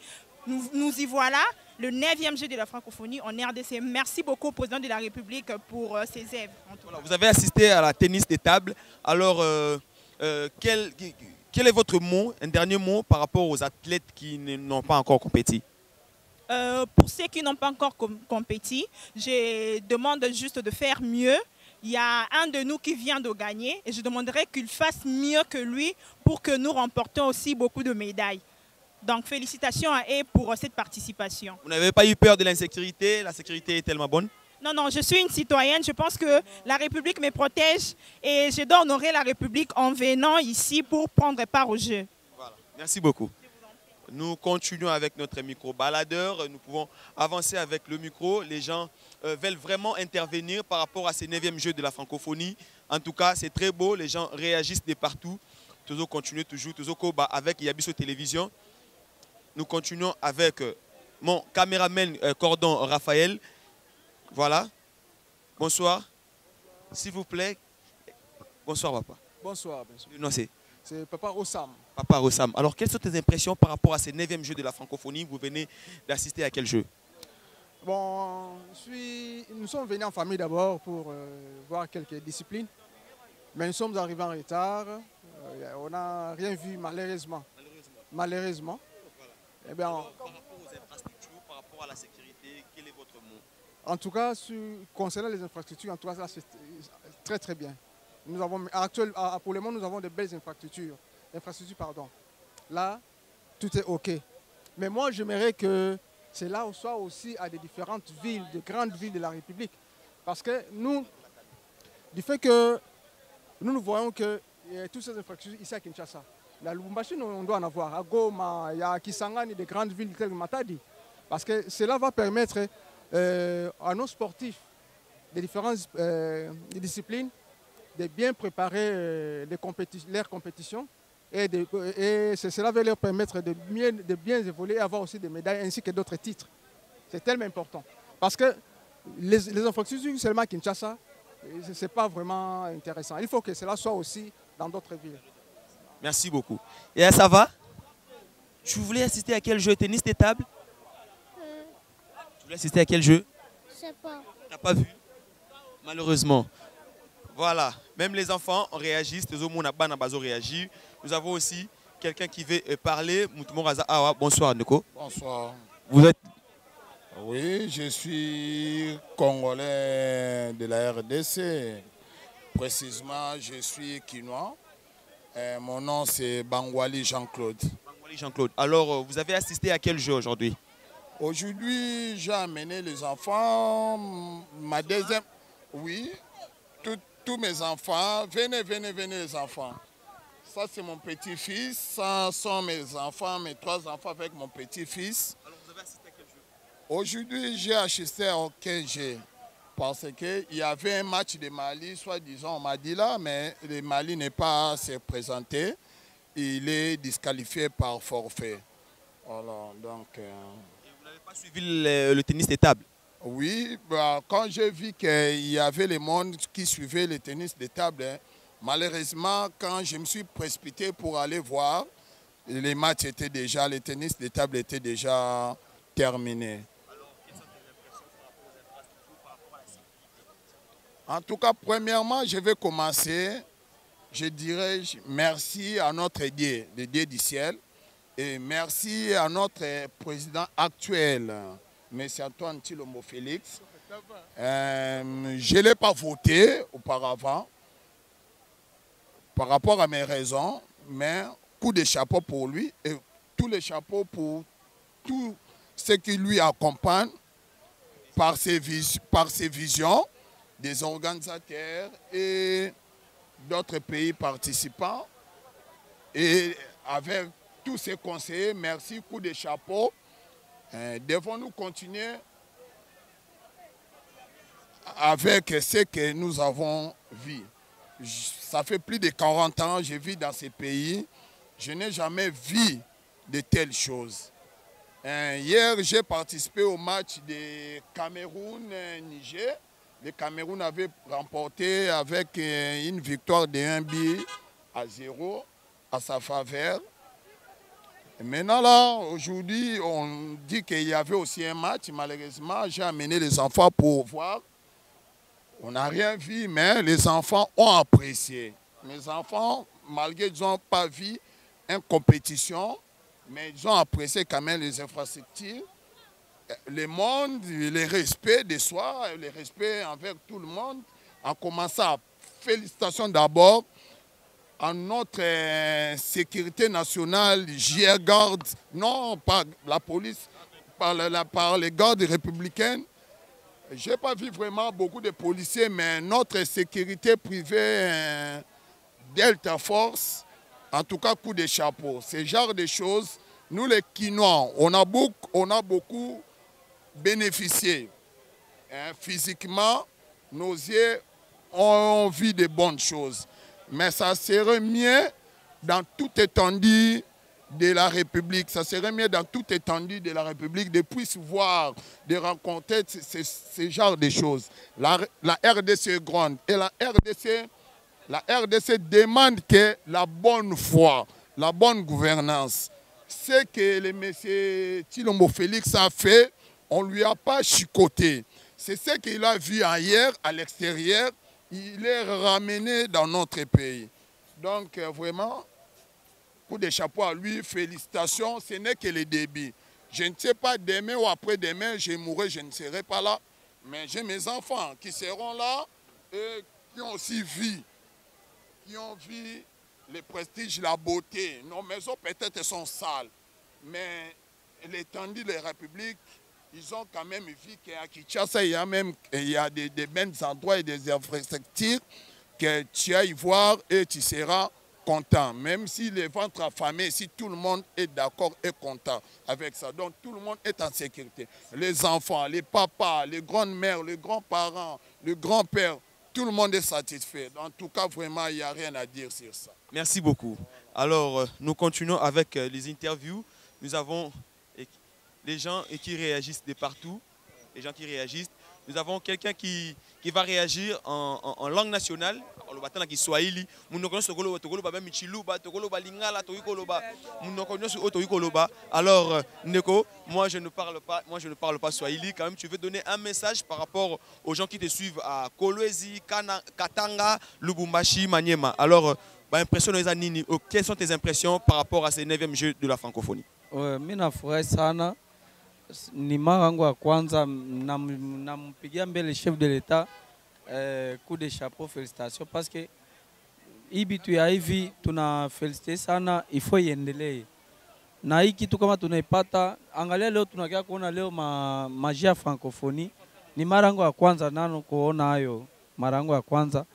Nous y voilà, le 9e jeu de la francophonie en RDC. Merci beaucoup au président de la République pour ses œuvres. Voilà, vous avez assisté à la tennis de table. Alors, quel est votre mot, un dernier mot par rapport aux athlètes qui n'ont pas encore compéti? Pour ceux qui n'ont pas encore compéti, je demande juste de faire mieux. Il y a un de nous qui vient de gagner et je demanderai qu'il fasse mieux que lui pour que nous remportions aussi beaucoup de médailles. Donc félicitations à eux pour cette participation. Vous n'avez pas eu peur de l'insécurité? La sécurité est tellement bonne? Non, non, je suis une citoyenne. Je pense que la République me protège et je dois honorer la République en venant ici pour prendre part au jeu. Voilà. Merci beaucoup. Nous continuons avec notre micro-baladeur. Nous pouvons avancer avec le micro. Les gens veulent vraiment intervenir par rapport à ces 9e jeux de la francophonie. En tout cas, c'est très beau. Les gens réagissent de partout. Toujours continuer, toujours avec Yabiso Télévision. Nous continuons avec mon caméraman Cordon Raphaël. Voilà. Bonsoir. S'il vous plaît. Bonsoir, papa. Bonsoir. Non, c'est Papa Rossam. Papa Rossam. Alors, quelles sont tes impressions par rapport à ces 9e jeux de la francophonie? Vous venez d'assister à quel jeu? Bon, nous sommes venus en famille d'abord pour voir quelques disciplines. Mais nous sommes arrivés en retard. On n'a rien vu malheureusement. Malheureusement. Eh bien, alors, par rapport aux infrastructures, par rapport à la sécurité, quel est votre mot? En tout cas, concernant les infrastructures, en tout cas, c'est très très bien. Nous avons, pour le moment, nous avons de belles infrastructures. Là, tout est OK. Mais moi, j'aimerais que cela soit aussi à des différentes villes, de grandes villes de la République. Parce que nous, du fait que nous voyons que toutes ces infrastructures ici à Kinshasa, la Lubumbashi, on doit en avoir. À Goma, il y a Kisangani, des grandes villes telles que Matadi. Parce que cela va permettre à nos sportifs des différentes disciplines de bien préparer leurs compétitions. Et cela va leur permettre de bien évoluer et avoir aussi des médailles ainsi que d'autres titres. C'est tellement important. Parce que les infrastructures seulement à Kinshasa, ce n'est pas vraiment intéressant. Il faut que cela soit aussi dans d'autres villes. Merci beaucoup. Et ça va? Tu voulais assister à quel jeu? Tennis de table? Tu voulais assister à quel jeu? Je sais pas. T'as pas vu? Malheureusement. Voilà. Même les enfants réagissent. Nous avons aussi quelqu'un qui veut parler. Bonsoir, Nico. Bonsoir. Vous êtes... Oui, je suis congolais de la RDC. Précisément, je suis quinois. Mon nom, c'est Bangwali Jean-Claude. Bangwali Jean-Claude. Alors, vous avez assisté à quel jeu aujourd'hui? Aujourd'hui, j'ai amené les enfants. Ma deuxième... Oui, tous mes enfants. Venez les enfants. Ça, c'est mon petit-fils. Ça sont mes enfants, mes 3 enfants avec mon petit-fils. Alors, vous avez assisté à quel jeu? Aujourd'hui, j'ai assisté à aucun jeu. Parce qu'il y avait un match de Mali, soi-disant, on m'a dit là, mais le Mali n'est pas se présenté. Il est disqualifié par forfait. Voilà, donc... Et vous n'avez pas suivi le tennis de table? Oui, bah, quand j'ai vu qu'il y avait le monde qui suivait le tennis de table, hein, malheureusement, quand je me suis précipité pour aller voir, les matchs étaient déjà, le tennis de table était déjà terminé. En tout cas, premièrement, je vais commencer. Je dirais merci à notre Dieu, le Dieu du ciel, et merci à notre président actuel, M. Antoine Tshilombo Félix. Je ne l'ai pas voté auparavant, par rapport à mes raisons, mais coup de chapeau pour lui et tous les chapeaux pour tous ceux qui lui accompagnent par ses visions, des organisateurs et d'autres pays participants. Et avec tous ces conseillers, merci, coup de chapeau. Devons-nous continuer avec ce que nous avons vu. Ça fait plus de 40 ans que je vis dans ces pays. Je n'ai jamais vu de telles choses. Hier, j'ai participé au match de Cameroun-Niger. Le Cameroun avait remporté avec une victoire de 1-0 à sa faveur. Et maintenant, là, aujourd'hui, on dit qu'il y avait aussi un match. Malheureusement, j'ai amené les enfants pour voir. On n'a rien vu, mais les enfants ont apprécié. Mes enfants, malgré qu'ils n'ont pas vu une compétition, mais ils ont apprécié quand même les infrastructures. Le monde, le respect de soi, le respect envers tout le monde, en commençant, félicitations d'abord à notre sécurité nationale, JR Garde, non pas la police, par les gardes républicaines. Je n'ai pas vu vraiment beaucoup de policiers, mais notre sécurité privée, Delta Force, en tout cas coup de chapeau. Ce genre de choses, nous les Quinois, on a beaucoup bénéficié. Physiquement, nos yeux ont vu de bonnes choses. Mais ça serait mieux dans toute étendue de la République. Ça serait mieux dans toute étendue de la République de pouvoir voir, de rencontrer ce genre de choses. La RDC est grande et la RDC demande que la bonne foi, la bonne gouvernance. Ce que le monsieur Tshilombo Félix a fait, on ne lui a pas chicoté. C'est ce qu'il a vu ailleurs, à l'extérieur. Il est ramené dans notre pays. Donc vraiment, coup de chapeau à lui, félicitations. Ce n'est que le début. Je ne sais pas, demain ou après-demain, je mourrai, je ne serai pas là. Mais j'ai mes enfants qui seront là et qui ont aussi vu le prestige, la beauté. Nos maisons peut-être sont sales, mais l'étendue de la République, ils ont quand même vu qu'à Kinshasa, il y a des bons endroits et des infrastructures que tu ailles voir et tu seras content. Même si les ventres affamés, si tout le monde est d'accord et content avec ça. Donc tout le monde est en sécurité. Les enfants, les papas, les grandes-mères, les grands-parents, le grand-père, tout le monde est satisfait. En tout cas, vraiment, il n'y a rien à dire sur ça. Merci beaucoup. Alors, nous continuons avec les interviews. Nous avons les gens qui réagissent de partout. Les gens qui réagissent. Nous avons quelqu'un qui va réagir en langue nationale. koloba tana Kiswahili munoko nyonso tokoloba même Chiluba tokoloba Lingala tokoloba munoko nyonso tokoloba. Alors Ndeko, moi je ne parle pas Swahili. Quand même tu veux donner un message par rapport aux gens qui te suivent à Kolwezi, Katanga, Lubumbashi, Maniema. Alors quelles sont tes impressions par rapport à ces 9e Jeux de la francophonie? Mimi nafurahi sana, ni mara yangu ya kwanza, nampigia mbele chef de l'État coup de chapeau, félicitations, parce que hii bitu ya hivi tuna felicite sana, ifo iendelee. Na hii kitu kama tunaipata, angalia leo tunakia kuona leo maji ya francophonie, ni mara yangu ya kwanza nano kuona hayo, mara yangu ya kwanza.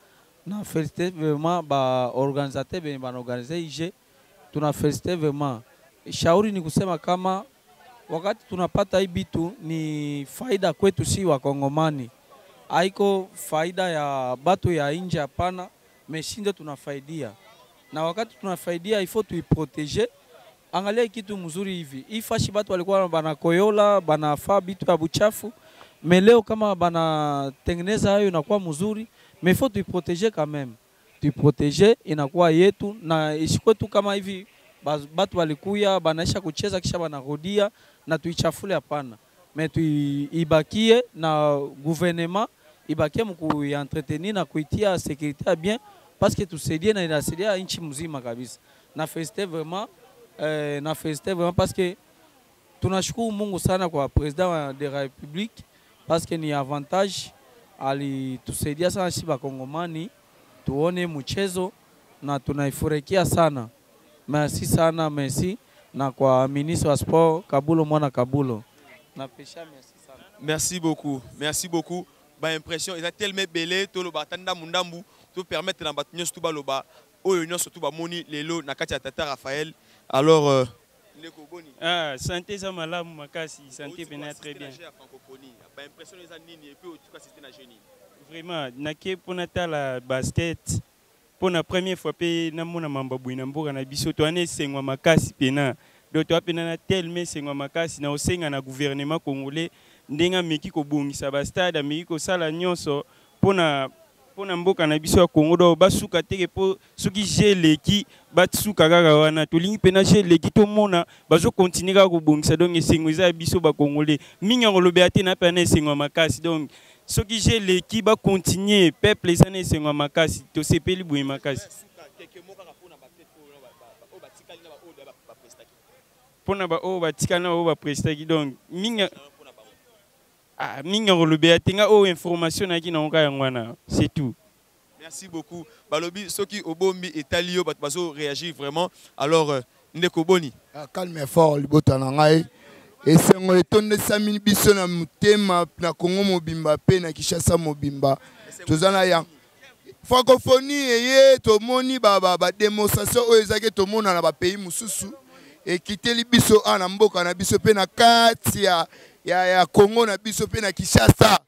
Na félicité vraiment ba organisateur ben ba organiser ije, tuna félicité vraiment. Shauri ni kusema kama wakati tunapata hii bitu ni faida kwetu si wa Kongomani. Haiko faida ya batu ya nje hapana, meshindo tunafaidia. Na wakati tunafaidia ifo tuiproteger. Angalia kitu mzuri hivi. Ifashi batu walikuwa banakoyola, banafaa bitu ya buchafu. Meleo kama banatengeneza hayo inakuwa mzuri. Mais il faut te protéger quand même. Tu protéger inakuwa yetu na ishikwe tu kama hivi batu walikuya banaisha kucheza kisha banarudia na tuichafule hapana. Mais tuibakie na gouvernement ibakie mku entretenir na kuitia sécurité bien parce que tusaidie na inasaidia nchi mzima kabisa. Na féliciter vraiment parce que tunashukuru Mungu sana kwa président de la République parce que ni avantage alitusaidia sana sisi Bakongomani tuone mchezo na tunaifurahikia sana. Merci sana, merci. Na kwa ministre wa sport Kabulo mwana Kabulo. Na pesha merci sana. Merci beaucoup. Merci beaucoup. Ba impression est tellement belle to lo batanda mundambu to permettre na batu nyonso to baloba oyo nyonso to ba moni lelo na kati ya Tata Raphaël. Alors Ndeko Boni. Ah, santé za malamu makasi, santé pena très bien. Ba impression eza nini et puis tu cas c'était na jeune. Vraiment, naké pona tala basket. Pona première fois pe na mona mambabu na mboka na biso to ane sengwa makasi pena. Do to apena na tellement sengwa makasi na osenga na gouvernement congolais ndenga meki ko bongisa ba stade meki ko sala nyonso pona mboka na biso ya Congo do basuka teke po soki jeleki batsuka kaka wana tolingi pena jeleki to mona bazo continuer ko bongisa donc esengo za biso ba congolais minga ngolobe ate na pena esengo makasi donc soki jeleki ba continuer peuple sana esengo makasi to sepeli boye makasi pona ba o batikana o ba prestaki donc minga minga ngolobe ate nga o information na ki na onka yangwana c'est tout. Merci beaucoup. Balobi soki obombi etalio bat bazo réagir vraiment. Alors Ndeko Boni. Calme fort libota na ngai. Esengo etonde sami biso na mutema na Kongo mobimba pe na Kinshasa mobimba. Tozana ya francophonie eye to moni ba démonstration o ezake to mona na ba pays mususu ekiteli biso ana mboka na biso pe na kati ya Kongo na biso pe na Kinshasa.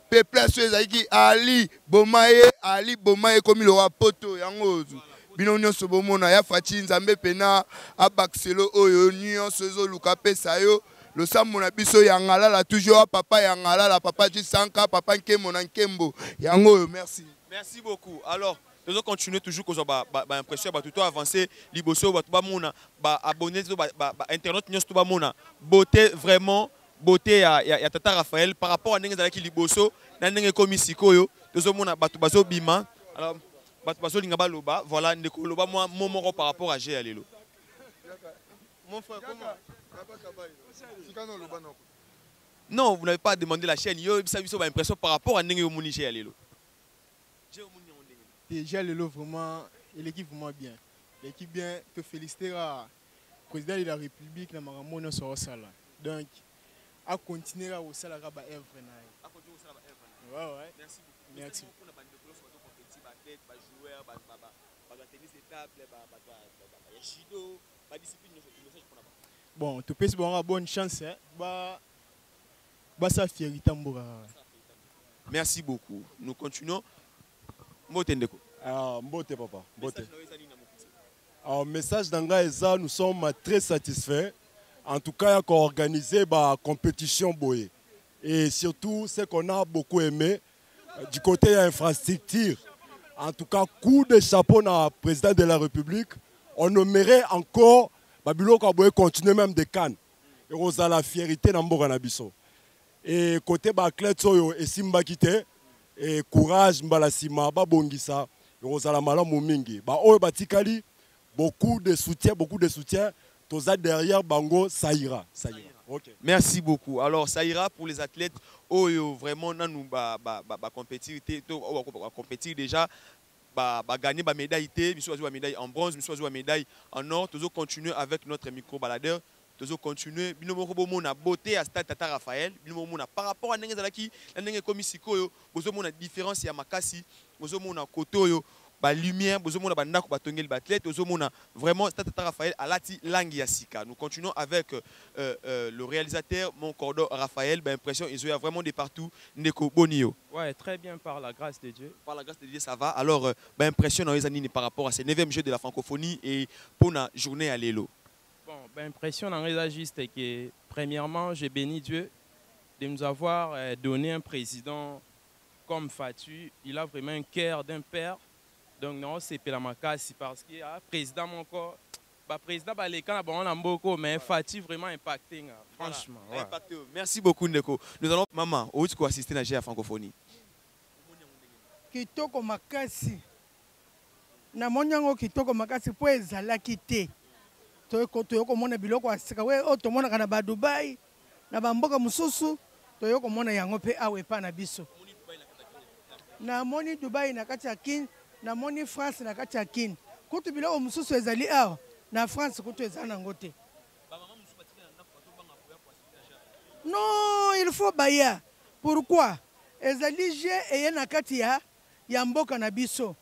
Peuple ezaki Ali Bomaye komi lo wapoto yangozu bino nyonso bomona ya fachi nzambe pena abakselo oyo nyonso ezoluka pesa yo lo sambo na biso ya ngalala toujours papa ya ngalala papa Jisanka papa Nkembo na Nkembo yango merci. Merci beaucoup. Alors nous allons continuer toujours que ba impression ba tout avancer liboso ba ba mona ba abonner ba internet nyonso ba mona beauté vraiment beauté ya Tata Raphaël par rapport à ndenge zalaki liboso na ndenge komi sikoyo tozomona batu bazo bima alors batu bazo linga baloba voilà ndeko loba moi momoro par rapport à G alelo. Mon frère comment non vous n'avez pas demandé la chaîne yo bisa biso ba impression par rapport à ndenge yo moni G alelo. Déjà lelo vraiment l'équipe vraiment bien. L'équipe bien que féliciter à président de la République na maramona sur sala. Donc à continuer à aussi la raba œuvre na. Ouais. Merci beaucoup. Merci. Bon, tu peux avoir bonne chance bah ça fieri tamboura. Merci beaucoup. Nous continuons. Motendeko. Mbote papa. Mbote. Alors message d'anga eza nous sommes très satisfaits. En tout cas, il y a organisé la compétition boye. Et surtout, ce qu'on a beaucoup aimé, du côté de l'infrastructure, En tout cas, coup de chapeau na président de la République. On aimerait encore Babilo Kaboye continuer même de Cannes. Et on a la fierté dans Mboka Nabiso. Et côté Baklet Soyo et Simba Kite, et courage Mbalasima, Babongisa, et on a la malamu mingi. Ba Oyo Batikali, beaucoup de soutien. Tout ça derrière Bango, ça ira. Okay. Merci beaucoup. Alors, ça ira pour les athlètes. Oh, vraiment, nous compétir déjà. Gagner la médaille, la médaille en bronze, la médaille en or. Nous continuer avec notre micro-baladeur. Nous continuer. Nous avons la beauté à Stade Tata Raphaël. Par rapport à Nengezalaki, la Komisiko, nous avons la différence à Makasi, nous avons la Koto. La lumière, nous avons vraiment Stade Tata Raphaël à Lati Langiasika. Nous continuons avec le réalisateur, mon cordon Raphaël. Impression, ils ont vraiment de partout. Neko Bonio. Ouais, très bien, par la grâce de Dieu. Par la grâce de Dieu, ça va. Alors, impression dans les années par rapport à ce 9e jeu de la francophonie et pour la journée à l'élo. Bon, impression dans les juste que, premièrement, j'ai béni Dieu de nous avoir donné un président comme Fatu. Il a vraiment un cœur d'un père. Donc non, c'est Pelamakasi parce que le président mon corps, président Baleka bon on beaucoup mais Fati vraiment impacté franchement. Voilà, impacté. Merci beaucoup Ndeko. Nous allons maman, où tu peux assister à la francophonie. Kitoko makasi. Na monyango kitoko makasi po ezala kité. Toyoko mona biloko asika we to mona kana ba Dubai na ba mboka mususu toyoko mona yango pe awe pa na biso. Na moni Dubai na kati ya kin na moni France na kati ya kin kutu biloko mususu ezali awa na France kutu ezali nango te. Non, il faut baya. Pourquoi? Ezali je eye na kati ya mboka na biso.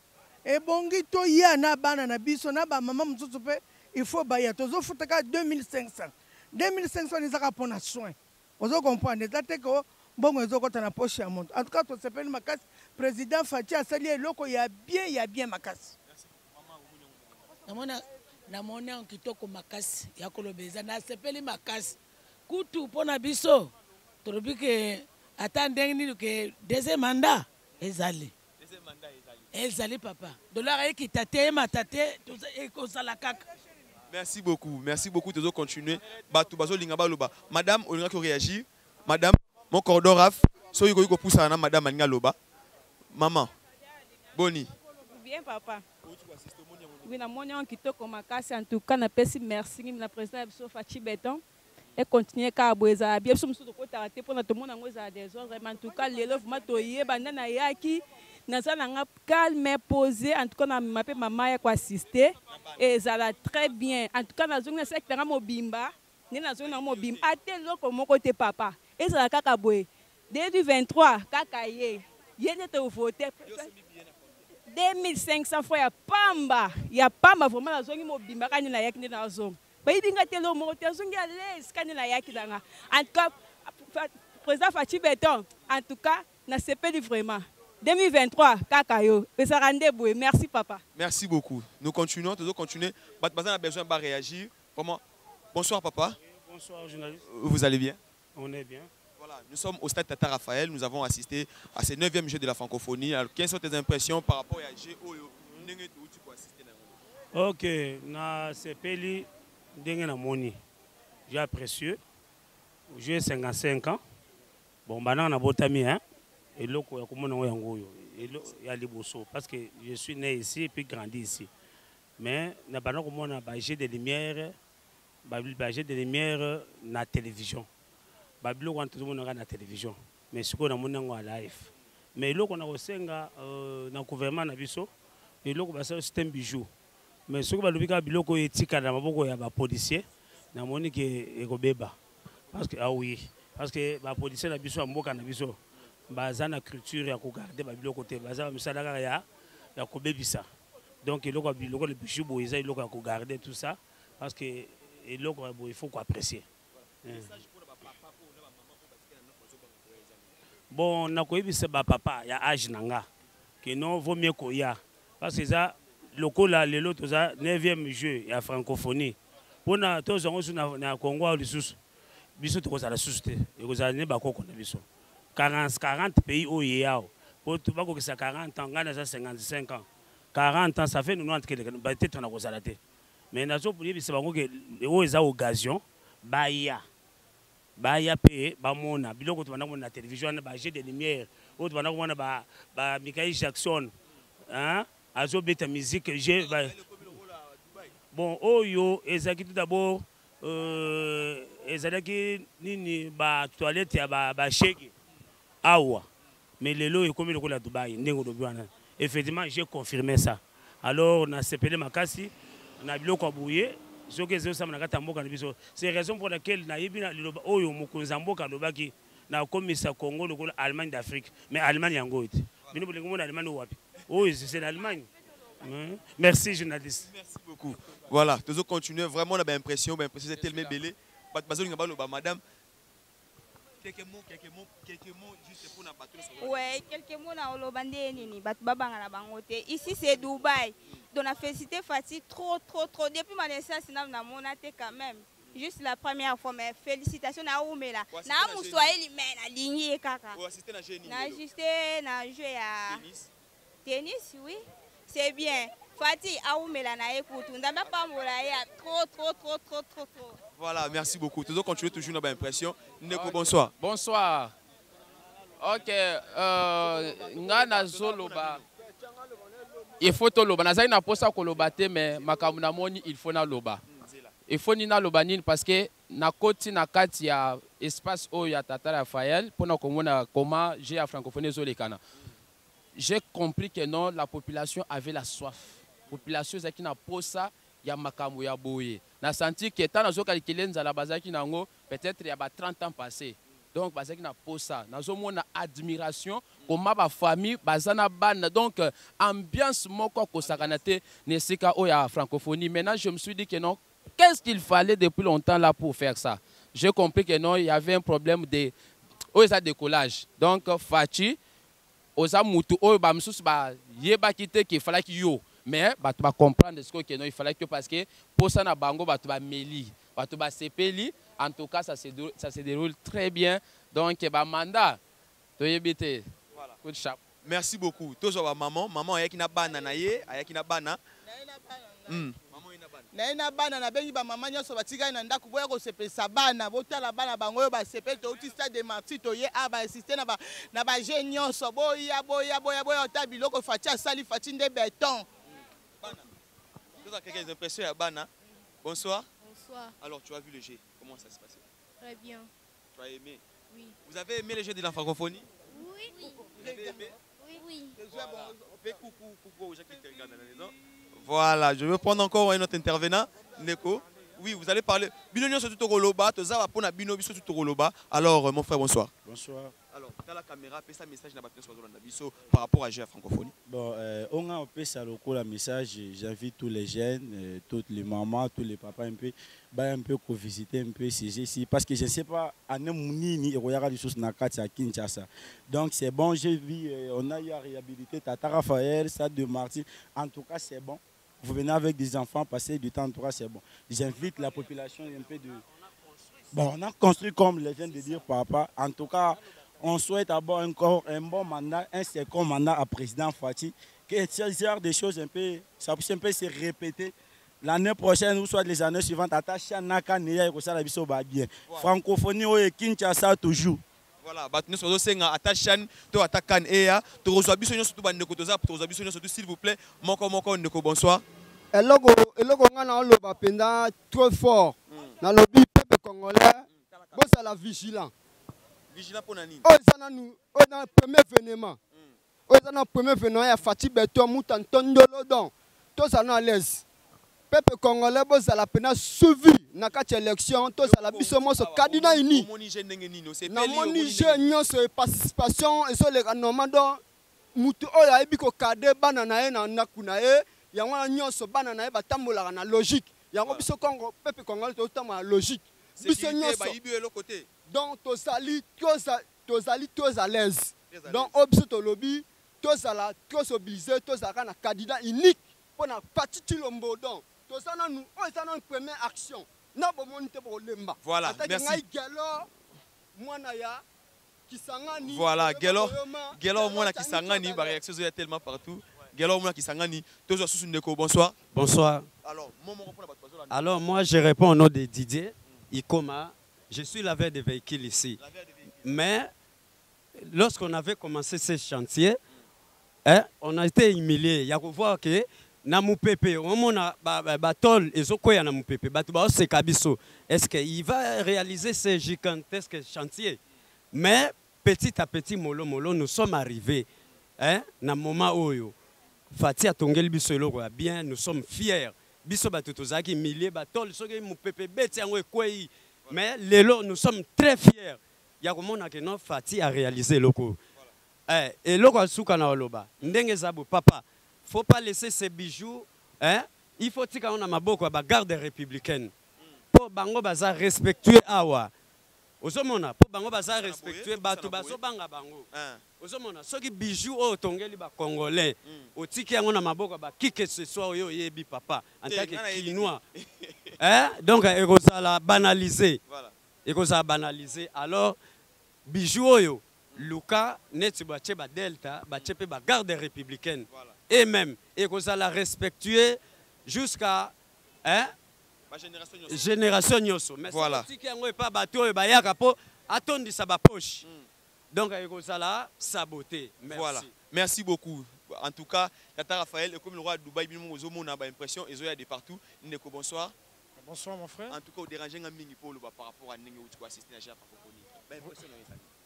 E bongi to ya na bana na biso na ba mama mususu pe il faut baya. Tozo futaka 2500. 2500 nizaka pona soin. Ozo comprendre ezate ko bongo ezokota na poche ya moto. En tout cas to sepeli makasi président Fati asali eloko ya bien makasi. Namona kitoko makasi ya kolobeza na sepeli makasi. Kutu pona biso. Torobi ke ata ndenge nini ke deuxième mandat ezali. Deuxième mandat ezali. Ezali papa. Dollar ekitate matate ekozala kaka. Merci beaucoup. Tous continuer. Batu bazo linga baloba. Madame, on a réagir. Madame, mon cordon raf. So yiko yiko poussa na madame alinga loba. Maman. Boni. Bien papa. Oui, na monia kitoko makasi en tout cas na pesi merci na président Abso Fachi Beton et continuer ka boeza bien so musu ko tarate pour na tout monde ngo za des ordres en tout cas lelo vraiment to yebanda na yaki na za na calme posé en tout cas na mape mama ya ko assister et ça va très bien en tout cas na zone secteur mobimba ni na zone mobimba atelo ko moko te papa et ça kaka boé dès du 23 kaka yene te voter 2500 fois ya pamba vraiment la zone mobimba kani na yaki na zone ba idinga telo mo te zone ya les kani na yaki danga en tout cas président Fachi Beton en tout cas na sepeli vraiment 2023 kakayo ça rende boé merci papa. Merci beaucoup. Nous continuons, toujours continuer. Bazan a besoin de réagir. Vraiment. Bonsoir papa. Bonsoir journaliste. Vous allez bien? On est bien. Voilà, nous sommes au stade Tata Raphaël, nous avons assisté à ce 9e jeu de la francophonie. Alors, quelles sont tes impressions par rapport à G Ok, na sepeli ndenge na moni. J'ai apprécié. J'ai 55 ans. Bon, maintenant na botami hein. Et loko ya komona yango yo. Et ya liboso parce que je suis né ici et puis grandi ici. Mais na bana komona ba j'ai de lumière, ba j'ai de lumière na télévision. Babilo quand tout le monde regarde la télévision mais ce qu'on a mon en live mais là qu'on a osenga na gouvernement na biso et là qu'on ça système bijou mais ce que ba lobika biloko etika na maboko ya ba policier na moni ke ekobeba parce que ah oui parce que ba policier na biso mboka na biso baza na culture ya ko garder ba biloko te baza misala ya kobebisa donc iloko le bijou boiza iloko ya ko garder tout ça parce que iloko il faut qu'on apprécier. Bon, na koyebisa ba papa ya âge nanga que non vaut mieux koya parce que ça lokola lelo toza 9e jeu ya francophonie pona toza ngosu na Congo lisusu biso tokozala susu te ekozala ne bakoko na biso 40 pays oyo yao tu vas que ça 40 ans, on a 55 ans. 40 ans, ça fait nous peut-être on a causé la tête. Mais nous avons dit que c'est une occasion, Baya pe bamona biloko tu bana na télévision ba jeu de lumière ou tu bana mona ba Michael Jackson hein azo beta musique j'ai bon oyo ezaki tout d'abord ezalaki nini ba toilette ya ba shege awa mais lelo e comme le la Dubaï ndengo do bwana effectivement j'ai confirmé ça alors na sepelé makasi na biloko abouye. C'est la raison pour laquelle Oyo Mukunzamboka Lobaki na commissaire Congo le Allemagne d'Afrique mais Allemagne yango ite. Bino bolingo Allemagne wapi? Oui, c'est l'Allemagne. Merci journaliste. Merci beaucoup. Voilà, tous continuer vraiment on a bien l'impression c'est tellement belé. Madame quelques mots juste pour na bateau. Ouais, quelques mots na olobandé nini bat babanga na bangote. Ici c'est Dubaï. Donc la félicité Fati trop. Depuis ma naissance na monate quand même. Juste la première fois mais félicitations na Oumela. Na Moussoaeli mais na ligne kaka. Na assister na jouer à tennis oui. C'est bien. Fati Aoumela na écoute. Ndamba pas molaya trop. Voilà, merci beaucoup. Toujours continuer toujours dans l'impression. Neko, bonsoir. Bonsoir. Ok, ngana zoloba. Il faut to loba. Nazali na posa ko loba te mais makamu na moni il faut na loba. Il faut ni na loba nini parce que na koti na kati ya espace oyo ya Tata Raphaël pour na komona comment j'ai à francophonie zolekana. J'ai compris que non la population avait la soif. Population zaki na posa ya makamu ya boye. Na senti que tant nazo calculer nzala bazaki nango peut-être il y a 30 ans passés. Donc bazaki na posa, nazo mona admiration comment ba famille bazana ban donc ambiance moko ko sakanate nesika o ya francophonie. Maintenant je me suis dit que non, qu'est-ce qu'il fallait depuis longtemps là pour faire ça? J'ai compris que non, il y avait un problème de décollage. Donc Fachi oza mutu o ba msusu ba yeba kite qu'il fallait qu'il yo. Mais tu vas comprendre ce que non, il fallait que parce que pour ça na bango tu vas meli, tu vas sepeli. En tout cas, ça se déroule très bien. Donc mandat, tu es voilà. Coup de chape. Merci beaucoup. Toujours maman ayaki na bana na ye, ayaki na bana. Na bana na bengi ba maman nyoso batika na ndako boya ko sepesa bana botala bana bango yo ba sepeli to uti stade de Marti to ye aba assister na ba jeune nyoso boya ta biloko Fatia sali Fati nde béton. Tu as quelques impressions à Bana. Bonsoir. Bonsoir. Alors, tu as vu le jeu. Comment ça s'est passé? Très bien. Tu as aimé? Oui. Vous avez aimé le jeu de la francophonie? Oui. Vous avez aimé? Oui. Voilà. On fait coucou aux gens qui te regardent à la maison. Voilà, je vais prendre encore un autre intervenant. Neko. Oui, vous allez parler. Binonio sur tout Roloba, Toza pour na Bino sur tout Roloba. Alors, mon frère, bonsoir. Bonsoir. Alors, dans la caméra, fais un message par rapport à la francophonie. Bon, on a fait ça le message. J'invite tous les jeunes, toutes les mamans, tous les papas un peu visiter un peu ces ici parce que je ne sais pas à Nemouni et regarde des choses nakati à Kinshasa. Donc c'est bon, j'ai vu, on a eu à réhabiliter Tata Raphaël, Stade de Marti. En tout cas, c'est bon. Vous venez avec des enfants, passer du temps, en tout cas, c'est bon. J'invite la population un peu de. Bon, on a construit comme les jeunes de dire papa. En tout cas, on souhaite avoir encore un bon mandat, un second mandat à président Fati, que ce genre de choses un peu, ça puisse un peu se répéter. L'année prochaine ou soit les années suivantes, attaché à Naka, Neya et ça va bien. Francophonie, et Kinshasa toujours. Voilà, nous sommes aussi attachés, tu attaques Ea, tu reçois bien surtout Bandeko Toza, tu reçois bien surtout s'il vous plaît, Moko Ndeko, bonsoir. Eloko ngana oloba penda trop fort. Na lobi peuple congolais, bossa la vigilant. Vigilant pour nani? Oh ça nous, oh dans le premier événement. Oh dans le premier événement ya Fati Beton Moutan Tondolo donc. Tout ça à l'aise. Peuple congolais bossa la pena suivi na kati élection, tout ça la biso mo so candidat uni. Na moni jeune so participation et so les normal donc mutu oya ebiko kade bana na e na nakuna e. Yango nyonso bana na ba tambola na logique. Yango biso Congo peuple congolais to tambola logique. Biso nyonso. Donc tozali tous à l'aise. Donc obiso to lobby tozala tous obligé tozala na candidat unique pour na parti Tilombo donc tozana nous une première action. Na bomoni te bo lemba. Voilà, merci. Ngai gelo mwana ya Voilà, Gelo Mona Kisangani, la réaction est tellement partout. Gelo Mona Kisangani, toujours sous Ndeko, bonsoir. Bonsoir. Alors, moi, je réponds au nom de Didier Ikoma. Je suis laveur de véhicules ici. Mais, lorsqu'on avait commencé ce chantier, on a été humilié. Il y a que voir que na mupepe on a batol ezokoya na mupepe batu ba se kabiso. Est-ce qu'il va réaliser ce gigantesque chantier? Mais petit à petit molo nous sommes arrivés na moment oyo Fati atongeli biso eloko ya bien, nous sommes fiers. Biso batu tozaki milliers batol soki mupepe beti yango ekwei. Mais lelo nous sommes très fiers. Ya komona que non Fati a réalisé eloko. Et loko asuka na oloba. Ndenge zabu papa. Faut pas laisser ces bijoux, il faut que on a maboko ba garde républicaine. Pour bango baza respectueux awa. Ozomona pour bango baza respectueux batu bazo banga bango. Ozomona soki bijoux o tongeli ba congolais. Otiki yango na maboko ba qui que ce soit oyo yebi papa en tant que Kinois. Donc ekozala banaliser. Voilà. Ekozala banaliser alors bijoux oyo Luka neti ba cheba delta ba chepe ba garde républicaine. Voilà. Et même, et qu'on la respectuer jusqu'à génération Nyoso. Mais voilà. Si on n'est pas bateau, il y a attendre sa poche. Donc, il faut la saboter. Merci. Voilà. Merci beaucoup. En tout cas, Tata Raphaël, comme le roi de Dubaï, on a l'impression qu'ils sont de partout. Ndeko, bonsoir. Bonsoir, mon frère. En tout cas, au déranger un mini pôle par rapport à Nengue où tu peux assister à la francophonie.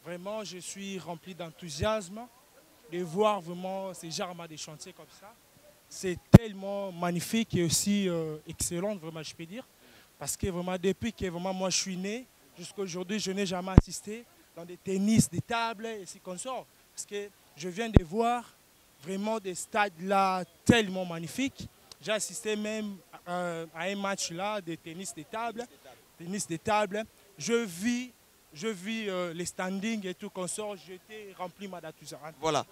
Vraiment, je suis rempli d'enthousiasme de voir vraiment ces genres de chantiers comme ça. C'est tellement magnifique et aussi excellent, vraiment, je peux dire. Parce que vraiment, depuis que vraiment, moi je suis né, jusqu'à aujourd'hui, je n'ai jamais assisté dans des tennis, des tables et ainsi qu'on sort. Parce que je viens de voir vraiment des stades là tellement magnifiques. J'ai assisté même à un match là de tennis de table. Je vis les standings et tout qu'on sort, j'étais rempli d'enthousiasme. Voilà.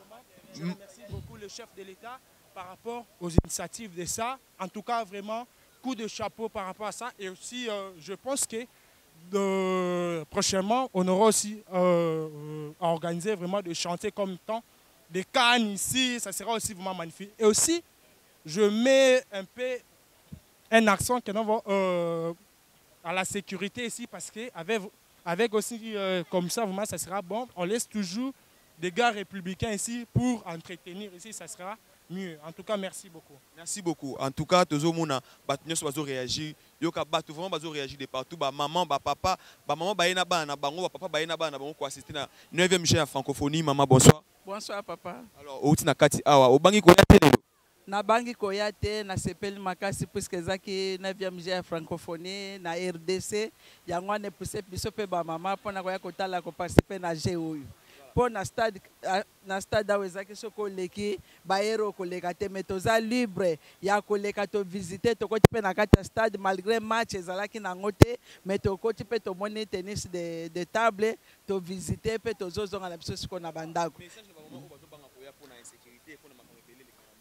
Je remercie beaucoup le chef de l'État par rapport aux initiatives de ça. En tout cas, vraiment, coup de chapeau par rapport à ça. Et aussi, je pense que prochainement, on aura aussi organisé vraiment des chantiers comme temps, des cannes ici, ça sera aussi vraiment magnifique. Et aussi, je mets un peu un accent à la sécurité ici parce qu'avec aussi, comme ça, vraiment, ça sera bon. On laisse toujours des gars républicains ici pour entretenir ici, ça sera mieux. En tout cas, merci beaucoup. Merci beaucoup. En tout cas, tous les gens qui réagir, vraiment réagir de partout. Maman, papa, maman, papa, assister à la 9e GA francophonie. Maman, bonsoir. Bonsoir, papa. Alors, où est-ce que na bangi koyate na sepeli makasi puisque ezaki 9e GA francophonie na RDC yango ane pousse biso pe ba mama pona koya kotala ko participer na jeu oyo po na stade awo ezaki soko leki bayero koleka te mais toza libre ya koleka to visiter tokoti pe na kati ya stade malgré match ezalaki nango te mais tokoti pe tomoni tennis de table to visiter pe tozozonga na biso siko na bandako.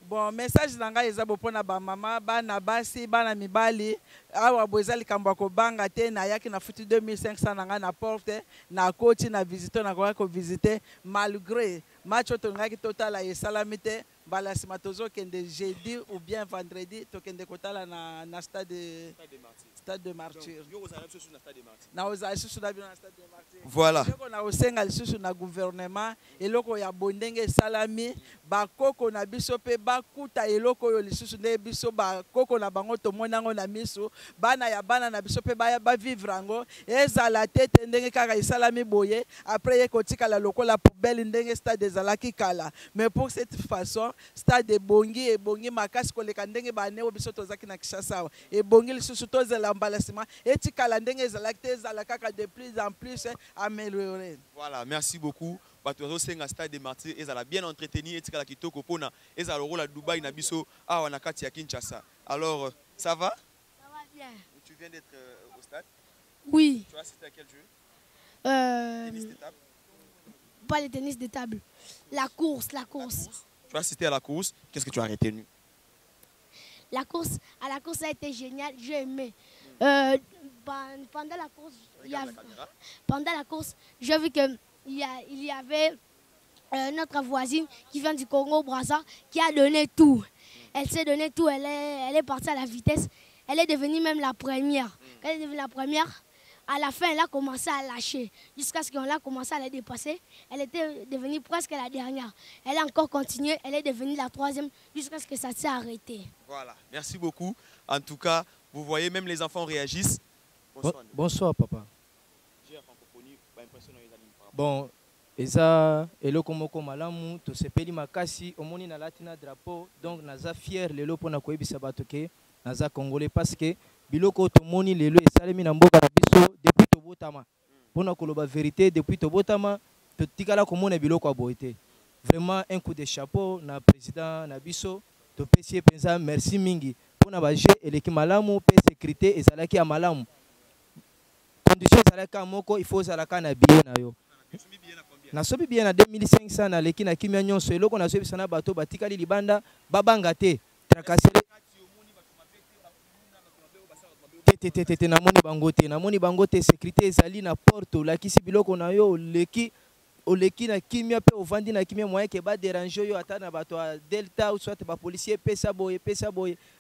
Bon, message nanga eza bopona ba mama bana basi bana mibali awa boza likambo ko banga te na yaki na futi 2500 nanga na porte na coach na visiter na ko visiter malgré match to ngaki total ya salamite bala sima tozo kende jeudi ou bien vendredi to kende kotala na stade de Martyr. Na oza lisusu na bino na stade de Martyr. Voilà. Na osenga lisusu na gouvernement eloko ya bondenge salami bakoko na biso pe bakuta eloko yo lisusu nde biso bakoko na bango tomonango na miso bana ya bana na biso pe ba vivre ango ezala tete ndenge kaka isalami boye après ye kotika la lokola poubelle ndenge stade ezalaki kala mais pour cette façon stade ebongi makasi koleka ndenge bane biso tozaki na Kinshasa ebongi lisusu tozela embalacement etikala ndenge ezalaki te ezala kaka de plus en plus amélioré. Voilà, merci beaucoup. Batozo senga stade de Martyr ezala bien entretenu etikala kitoko pona ezala rôle à Dubaï na biso awa na kati ya Kinshasa. Alors ça va? Ça va bien. Tu viens d'être au stade? Oui. Tu as assisté à quel jeu? Tennis de table? Pas le tennis de table. La course. Tu as assisté à la course. Qu'est-ce que tu as retenu? La course, ça a été génial. J'ai aimé. Pendant la course, j'ai vu que il y avait notre voisine qui vient du Congo-Brazza qui a donné tout. Elle s'est donné tout, elle est partie à la vitesse. Elle est devenue même la première. Quand elle est devenue la première, à la fin, elle a commencé à lâcher. Jusqu'à ce qu'on a commencé à la dépasser. Elle était devenue presque la dernière. Elle a encore continué, elle est devenue la troisième jusqu'à ce que ça s'est arrêté. Voilà, merci beaucoup. En tout cas, vous voyez, même les enfants réagissent. Bonsoir. Bonsoir, papa. Bon, eza eloko moko malamu tosepeli makasi omoni na latina drapeau donc naza fier lelo pona koyebisa bato ke naza congolais parce que biloko tomoni lelo esalemi na mboka na biso depuis tobotama pona koloba vérité depuis tobotama totikala komona biloko aboye te. Vraiment un coup de chapeau na président na biso topesi penza merci mingi pona ba jeu eleki malamu pe sécurité ezalaki ya malamu condition ezalaki moko il faut zalaka na billet na yo. Nasobi bien na 2500 na leki na kimia nyonso eloko nasobi sana bato batikali libanda babanga te trakasele te namoni bango te sécurité ezali na porte olakisi biloko na yo oleki na kimia pe ovandi na kimia moyen ke ba déranger yo ata na bato ya delta ou soit ba policier pesa boye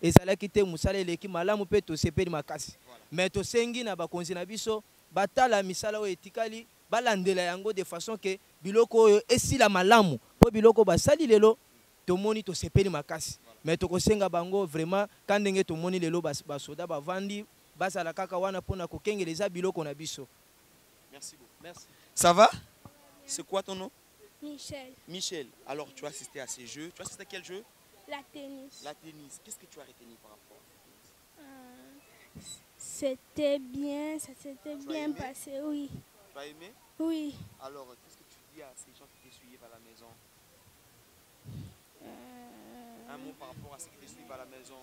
ezalaki te musala eleki malamu pe tosepeli makasi mais tosengi na bakonzi na biso batala misala oyo etikali balandela yango de façon que biloko oyo esila malamu po biloko basali lelo tomoni tosepeli makasi mais tokosenga bango vraiment quand ndenge tomoni lelo basoda bavandi basala kaka wana pona kokengeleza biloko na biso. Merci beaucoup. Merci. Ça va? C'est quoi ton nom? Michel. Michel. Alors tu as assisté à ces jeux. Tu as assisté à quel jeu? La tennis. La tennis. Qu'est-ce que tu as retenu par rapport à la tennis? C'était bien, ça s'était bien passé, oui. Tu as aimé? Oui. Alors, qu'est-ce que tu dis à ces gens qui te suivent à la maison? Un mot par rapport à ceux qui te suivent à la maison.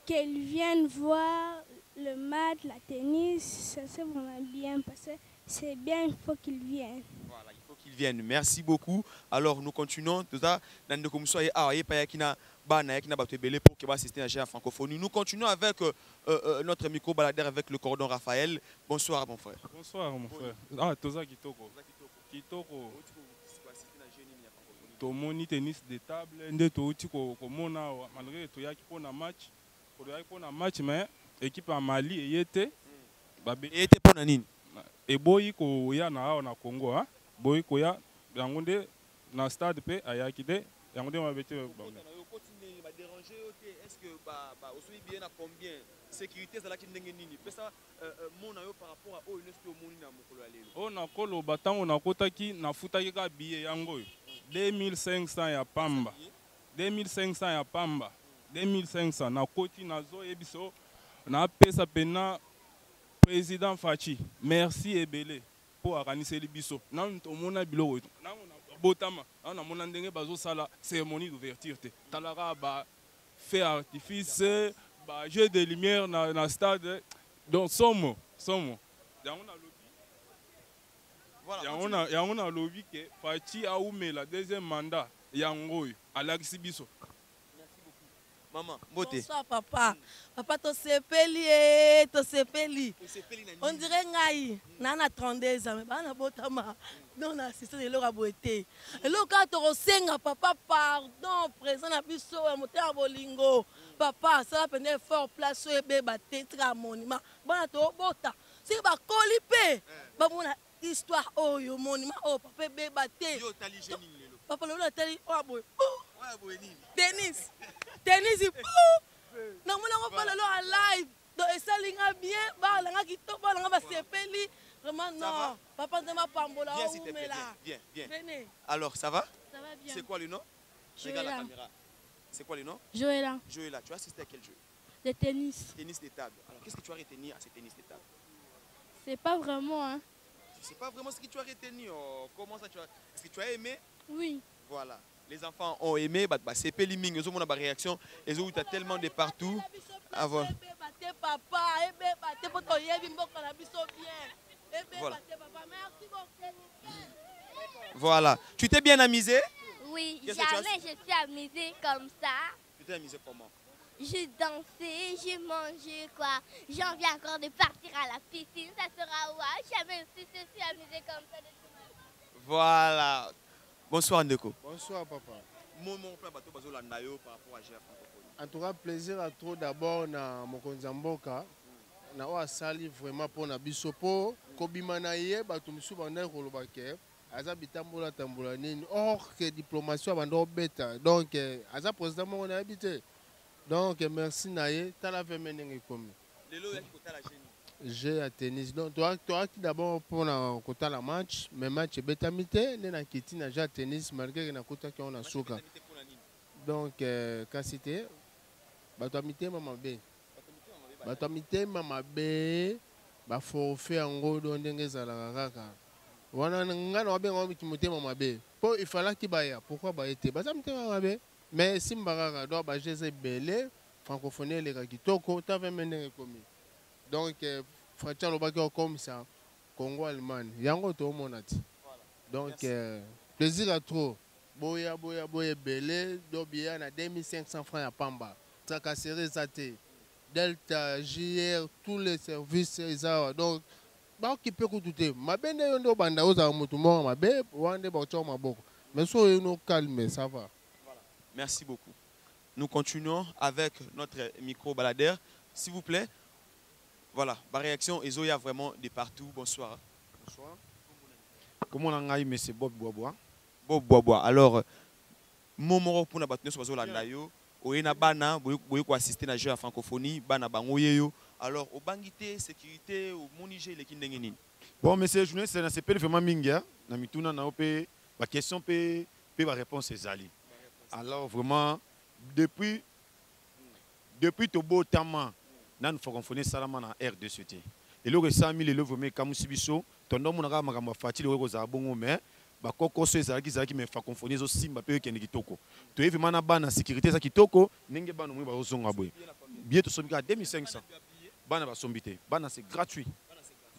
Qu'ils viennent voir le match, la tennis, ça s'est vraiment bien passé. C'est bien, il faut qu'ils viennent. Voilà, il faut qu'ils viennent. Merci beaucoup. Alors, nous continuons. Tout ça, dans le commission, pour que assister à la francophonie. Nous continuons avec notre micro-baladeur avec le cordon Raphaël. Bonsoir, mon frère. Bonsoir, mon frère. Ah, Toza Kitoko. Kitoko. Tomoni tennis de table. Nde touti komona malgré toyaki pona match. Toyaki pona match mais équipe à Mali eyete. Eyete pona nini? Eboyi ko ya na Congo hein. Boyi ko ya yango nde na stade pe ayaki de yango nde mabete est-ce que aussi bien à combien sécurité ça là qui ndenge nini pesa mona yo par rapport à o UNESCO moni na mokolo ya lelo o na kolo batango na kotaki na futaki ka billet yango 2500 ya pamba 2500 ya pamba 2500 na koti nazo yebiso na pesa pena président Fachi merci ebele pour akaniseli biso na tomona biloko na botama na mona ndenge bazo sala cérémonie d'ouverture te talaka ba fait artifice ba jeu de lumière na stade donc somo yango na lobby ke Fachi aumela deuxième mandat yango alakisi biso. Maman, beauté. Bonsoir papa. Papa tosepeli tosepeli. On dirait ngai nana 32 ans mais bana botama non assisté de l'ora beauté. Et le cas to senga papa pardon présent na biso ya motema bolingo. Papa ça la peine fort place e be ba tetra monument. Bana to bota. Si ba kolipe ba mona histoire oyo monument o papa be ba te. Yo tali jeni lelo. Papa le tali o boy. Tennis. Non, on parle en live. Donc, ça, c'est bien. Vraiment, non. Papa, ne m'a pas embolé. Bien. Alors, ça va? Ça va bien. C'est quoi le nom? Regarde la caméra. C'est quoi le nom? Joëla. Joëla, tu as assisté à quel jeu? Le tennis. Tennis de table. Alors, qu'est-ce que tu as retenu à ce tennis de table? C'est pas vraiment, hein. C'est pas vraiment ce que tu as retenu. Comment ça, est-ce que tu as aimé? Oui. Voilà. Les enfants ont aimé, c'est Péliming, ils ont une réaction, ils ont eu tellement de partout. Voilà. Voilà. Tu t'es bien amusé? Oui, jamais je suis amusée comme ça. Tu t'es amusé comment? J'ai dansé, j'ai mangé quoi. J'ai envie encore de partir à la piscine, ça sera ouais. Jamais je suis amusée comme ça. Voilà. Bonsoir Ndeko. Bonsoir papa. Moment pour bateau bazo landayo par rapport à GF francophonie. En tout cas plaisir à trop d'abord na mokonzi mboka. Na o asali vraiment pour na biso po kobima na ye bato misu banda koloba ke aza bitambola tambola nini or que diplomatie banda obeta donc aza président mo na habité. Donc merci na ye tala vemenenge komi. Lelo ya kotala génie. J'ai à tennis. Donc, toi qui d'abord pour la côté la match, mais match betamité, n'est na kiti na ja tennis malgré que na côté qui on a souka. Donc, quand c'était, batamité mama bé, batamité mama bé, ba forfait en gros donc ndenge zala kaka. Wana ngana wabe ngombi kimoté mama bé. Pour il fallait qu'il baya. Pourquoi ba été? Batamité mama bé. Mais simbaraka doit ba jese belé francophonie les kitoko, t'avais mené commis. Donc, François Lobaki comme ça, Congo-Allemagne, Yango to monati. Donc, plaisir à trop. Boya, belé, dobia na 2500 francs à Pamba. Tracasserie Zate, Delta, JR, tous les services, donc, bah, qui peut coûter. Ma benne yondo banda oza mutumo, ma bé, wande bacho ma boko. Mais soyez nous calme, ça va. Merci beaucoup. Nous continuons avec notre micro-baladeur. S'il vous plaît. Voilà, ma réaction, il y a vraiment de partout. Bonsoir. Bonsoir. Comment on a eu M. Bob Boisbois? Bob Boisbois. Alors, moment pour nous battre sur la Nayo, au Enabana, vous assister à jeu à francophonie, Bana Bangoyeyo. Alors, au Bangité, sécurité, au Monigé, les Kindengenin. Bon, monsieur, je ne sais pas vraiment minga. Na mituna na opé, la question peut la réponse est Zali. Alors, vraiment, depuis tout beau temps, nous francophonie salama na R2 CT. Et le 100 000 le vraiment comme sibiso, ton nom na makamba fatili ko za bongo mais ba koko so ezalaki me francophonie zo simba pe kende kitoko. To vraiment na bana sécurité za kitoko, nenge bana mwe ba ozonga boy. Billet to sombika 2500. Bana ba sombité. Bana c'est gratuit.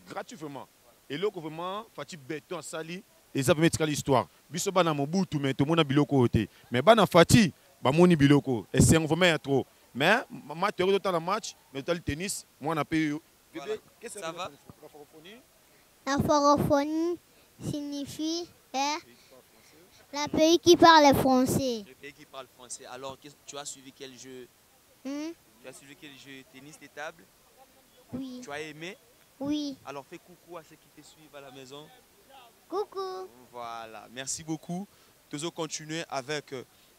Gratuit vraiment. Et le vraiment fati béton sali et ça permet l'histoire. Biso bana mobutu mais to mona biloko oté. Mais bana fati ba moni biloko et c'est vraiment trop. Mais ma théorie de temps match, mais le tennis, moi on a payé. Qu'est-ce que ça va? La francophonie signifie le pays qui parle français. Le pays qui parle français. Alors, tu as suivi quel jeu? Tu as suivi quel jeu? Tennis de table? Oui. Tu as aimé? Oui. Alors, fais coucou à ceux qui te suivent à la maison. Coucou. Voilà, merci beaucoup. Nous allons continuer avec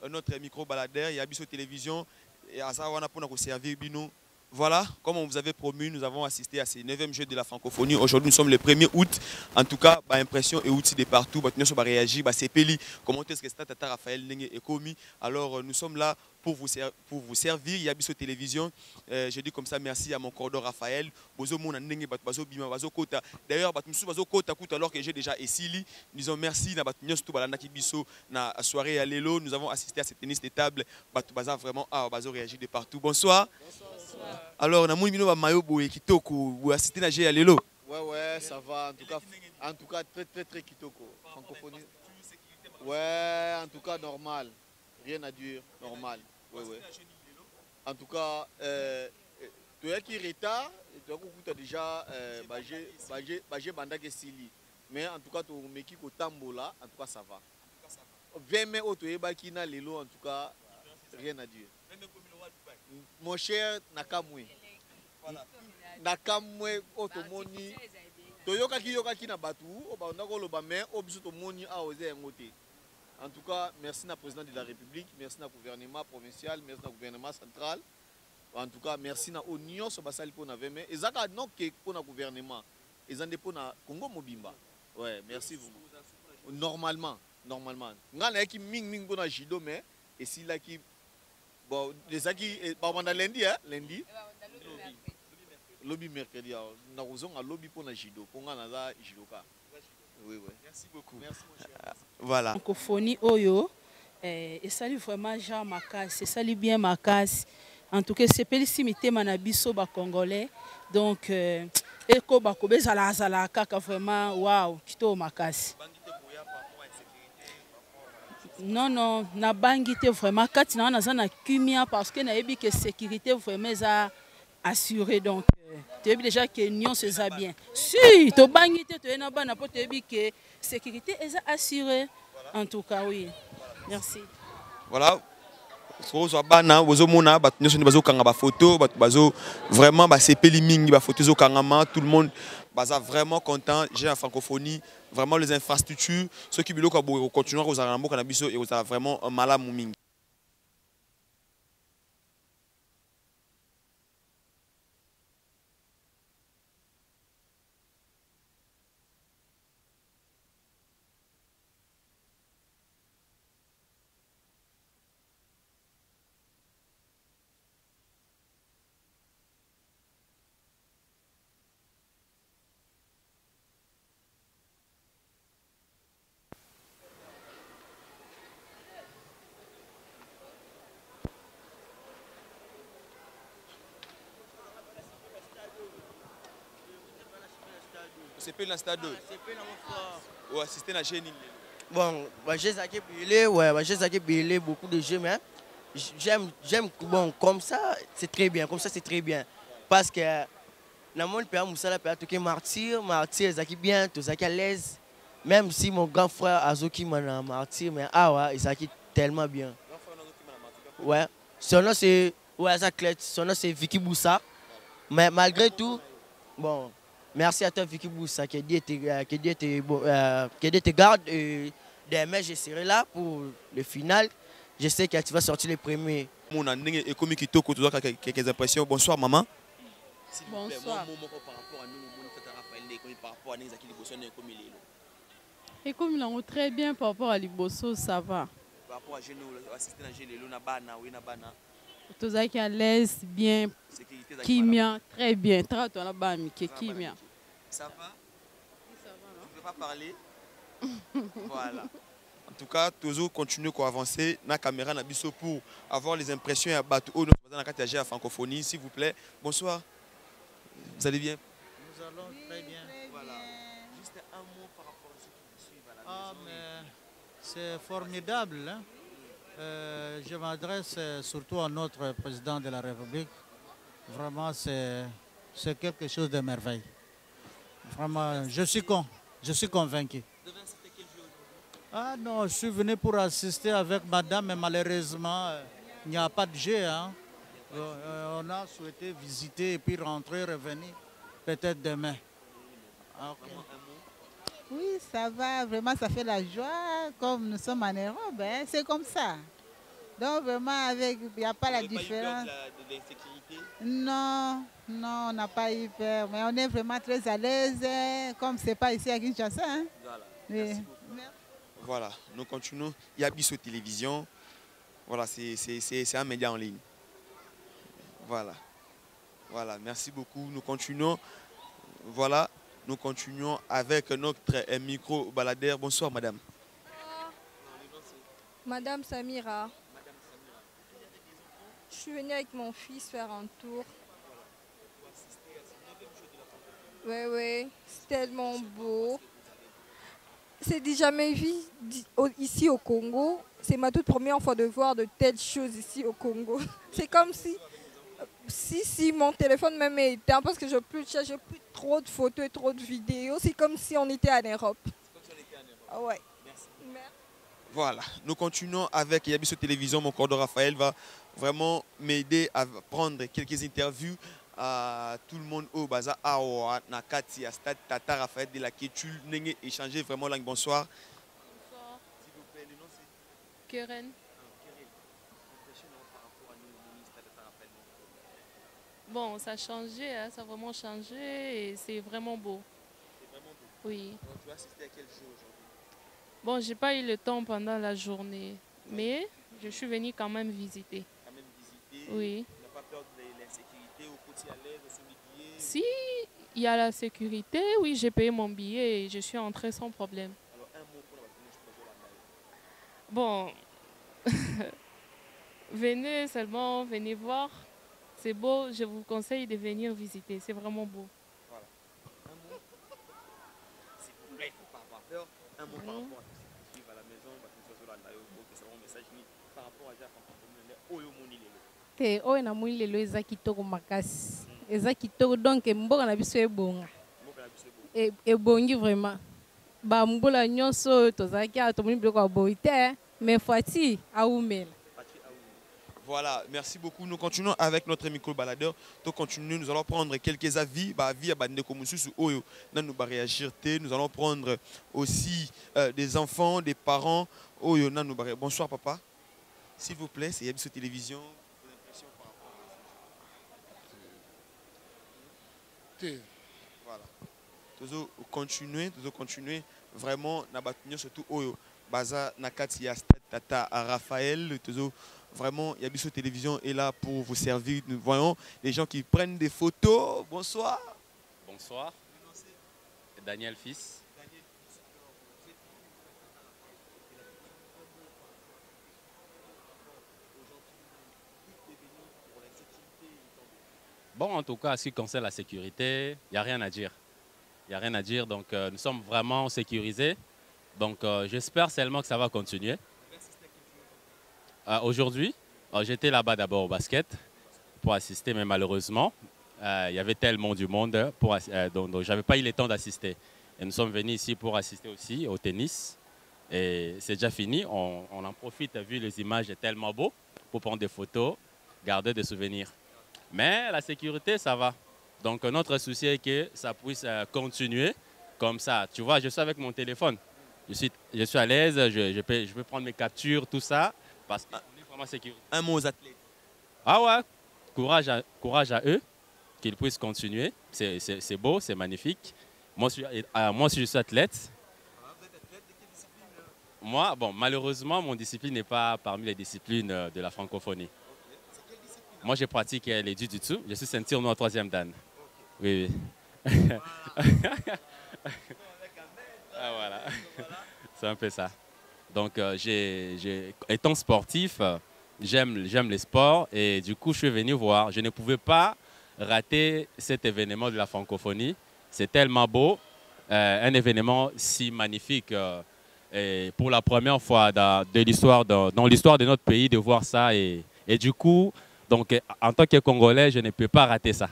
notre micro-baladeur. Il y a Bisso Télévision. Et à ça, on a pour servir Bino. Voilà, comme on vous avait promis, nous avons assisté à ces 9e Jeux de la francophonie. Aujourd'hui, nous sommes le 1er août. En tout cas, impression et outils de partout. Nous avons réagi. C'est Peli. Comment est-ce que c'est Tata Raphaël Nenge et Komi? Alors, nous sommes là pour vous servir. Il y a Bisso Télévision. Je dis comme ça, merci à mon cordon Raphaël. D'ailleurs, alors que j'ai déjà essayé. Nous disons merci à la soirée à Lelo. Nous avons assisté à ce tennis de table. Vraiment, réagi de partout. Bonsoir. Alors, on a mon maillot kitoko ou assisté à GF Lelo. Ouais, ça va. En tout cas, très kitoko. Francophonie. Ouais, en tout cas, normal. Rien à dire, normal. Ouais. En tout cas, tu as qui retard, tu as déjà bagé bandage sili. Mais en tout cas, tu as meki ko tambola, en tout cas ça va. 20 mai au bakina lelo, en tout cas, rien à dire. Mon cher Nakamwe. Nakamwe otomoni. Toyoka ki na batu, obandako loba mais obiso tomoni a osé ngote. En tout cas, merci à la présidente de la République, merci au gouvernement provincial, merci au gouvernement central. En tout cas, merci à l'Union sur Basali pour nous. Et ça, non, pour le gouvernement. Et ça, pour le Congo Mobimba. Ouais, merci vous. Normalement. Nous avons qui ming pour le judo, mais et si là qui. Bon, les acquis, on a lundi, hein? Lundi. Lobby mercredi. Nous avons un lobby pour le judo. Pour nous, nous avons judoka. Oui. Merci beaucoup. Merci, mon cher. Voilà. Francophonie Oyo, et ça lui vraiment Jean Makas, ça lui bien Makas. En tout cas, c'est Pélissimité Manabiso Congolais. Donc, Eko Bakobe Zala Kaka vraiment, waouh, Kito Makas. Non, na bangité vraiment, quand on a na kumia parce que na ebi que sécurité vraiment ça assuré donc tu as déjà que Nyon se ça bien. Si tu bangi tu es na bana pour te dire que sécurité est assurée. En tout cas oui. Merci. Voilà. Sozo bana bozo mona bat nyoso ni bazo kanga ba photo bat bazo vraiment ba sepeli mingi ba photo zo kangama tout le monde baza vraiment content j'ai en francophonie vraiment les infrastructures ceux qui biloko bo continuer aux arambo kana biso et aux vraiment un malamu mingi. C'est pas dans stade 2. Ou assister à Génie. Bon, j'ai zaké bilé, ouais, j'ai zaké bilé beaucoup de jeux, mais j'aime bon comme ça, c'est très bien, comme ça c'est très bien, parce que na mon père Moussala peut être martyr zaki bien, tout zaki à l'aise, même si mon grand frère Azoki m'a martyr, mais ah ouais, il zaki tellement bien. Ouais, son nom c'est son nom c'est Vicky Boussa, mais malgré tout, bon. Merci à toi Vicky Boussa qui Dieu te garde. Demain je serai là pour le final. Je sais que tu vas sortir les premiers. Mon année et comme qui toko tu as quelques impressions. Bonsoir maman. Bonsoir. Et comme il a très bien par rapport à Liboso, ça va. Par rapport à Géno, assister à Géno, na bana. Tout ça qui est à l'aise, bien, Kimia, très bien. Très toi là-bas, Kimia. Ça va? Ça va, non? Tu ne peux pas parler? Voilà. En tout cas, toujours continuer à avancer. La caméra na biso pour avoir les impressions à battre au dans la francophonie, s'il vous plaît. Bonsoir. Vous allez bien? Nous allons très bien. Voilà. Juste un mot par rapport à ceux qui suivent à la maison. Mais c'est formidable. Hein? Je m'adresse surtout à notre président de la République. Vraiment, c'est quelque chose de merveilleux. Vraiment, je suis convaincu. Ah non, je suis venu pour assister avec madame, mais malheureusement, il n'y a pas de jeu. Hein. On a souhaité visiter et puis rentrer, revenir, peut-être demain. Okay. Oui, ça va, vraiment, ça fait la joie. Comme nous sommes en Europe, hein, c'est comme ça. Donc vraiment, il n'y a pas la différence. De l'insécurité? Non, on n'a pas eu peur, mais on est vraiment très à l'aise, comme ce n'est pas ici à Kinshasa. Hein. Voilà. Oui. Merci. Voilà, nous continuons. Il y a Bisso Télévision. Voilà, c'est un média en ligne. Voilà. Voilà, merci beaucoup. Nous continuons. Voilà, nous continuons avec notre micro-baladeur. Bonsoir, madame. Madame Samira. Je suis venue avec mon fils faire un tour. Oui, c'est tellement beau. C'est dit jamais vu ici au Congo. C'est ma toute première fois de voir de telles choses ici au Congo. C'est comme si mon téléphone même est éteint parce que je n'ai plus trop de photos et trop de vidéos. C'est comme si on était en Europe. Ah ouais. Merci. Voilà, nous continuons avec Yabiso Télévision. Mon corps de Raphaël va vraiment m'aider à prendre quelques interviews à tout le monde au Baza Aoua, Nakati, à Stade Tata Raphaël de la Kétul, Nenge, échanger vraiment langue. Bonsoir. Bonsoir. S'il vous plaît, le nom c'est Keren. Bon, ça a changé, hein, ça a vraiment changé et c'est vraiment beau. C'est vraiment beau. Oui. Donc, tu as assisté à quel jour aujourd'hui? Bon, j'ai pas eu le temps pendant la journée, mais je suis venue quand même visiter. Quand même visiter? Oui. Tu n'as pas peur de l'insécurité au côté à l'aise de ce billet? Si, il y a la sécurité, oui, j'ai payé mon billet et je suis entrée sans problème. Alors, un mot pour la Bon, venez seulement, venez voir. C'est beau, je vous conseille de venir visiter, c'est vraiment beau. Voilà. Un mot? S'il vous plaît, il ne faut pas avoir peur. Un mot par rapport à tout ce qui suivent à la maison, c'est un message par rapport à Oyo Moni Lelo. Oyo na Moni Lelo eza kitoko makasi. eza kitoko donc mboka na biso ebonga ebongi vraiment bambula nyonso oyo tozalaki awa tomoni biloko ya boyi te mais Fati aumela. Voilà, merci beaucoup. Nous continuons avec notre micro-baladeur. Nous allons prendre quelques avis. Nous réagir. Nous allons prendre aussi des enfants, des parents. Bonsoir papa. S'il vous plaît, c'est Yabis Télévision. Voilà. Nous continuer. Vraiment, surtout Baza Nakati Tata Raphaël. Vraiment, Yabiso Télévision est là pour vous servir. Nous voyons les gens qui prennent des photos. Bonsoir. Bonsoir. Daniel Fils. Bon, en tout cas, en ce qui concerne la sécurité, il n'y a rien à dire. Il n'y a rien à dire. Donc, nous sommes vraiment sécurisés. Donc, j'espère seulement que ça va continuer. Aujourd'hui, j'étais là-bas d'abord au basket pour assister, mais malheureusement, il y avait tellement du monde, donc je n'avais pas eu le temps d'assister. Et nous sommes venus ici pour assister aussi au tennis. Et c'est déjà fini, on en profite, vu les images, c'est tellement beau, pour prendre des photos, garder des souvenirs. Mais la sécurité, ça va. Donc notre souci est que ça puisse continuer comme ça. Tu vois, je suis avec mon téléphone, je suis à l'aise, je peux prendre mes captures, tout ça. Parce qu'on est vraiment sécurisé. Un mot aux athlètes. Ah ouais, courage à eux, qu'ils puissent continuer. C'est beau, c'est magnifique. Moi aussi, je suis athlète. Vous êtes athlète de quelle discipline? Moi, bon, malheureusement, mon discipline n'est pas parmi les disciplines de la francophonie. Okay. C'est quelle discipline? Moi, je pratique les jiu-jitsu. Je suis ceinture noire 3e dan. Okay. Oui. Wow. Ah, voilà. C'est un peu ça. Donc, étant sportif, j'aime les sports et du coup, je suis venu voir. Je ne pouvais pas rater cet événement de la francophonie. C'est tellement beau, un événement si magnifique. Et pour la première fois dans l'histoire de notre pays, de voir ça. Et du coup, donc, en tant que Congolais, je ne peux pas rater ça.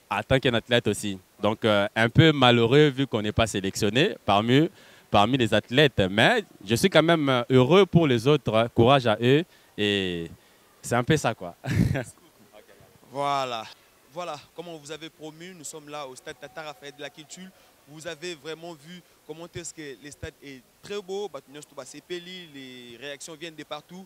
En tant qu'un athlète aussi. Donc, un peu malheureux vu qu'on n'est pas sélectionné parmi les athlètes, mais je suis quand même heureux pour les autres, courage à eux, et c'est un peu ça quoi. Voilà, comme on vous avait promis, nous sommes là au stade Tata Raphaël de la Culture. Vous avez vraiment vu comment est-ce que le stade est très beau, les réactions viennent de partout,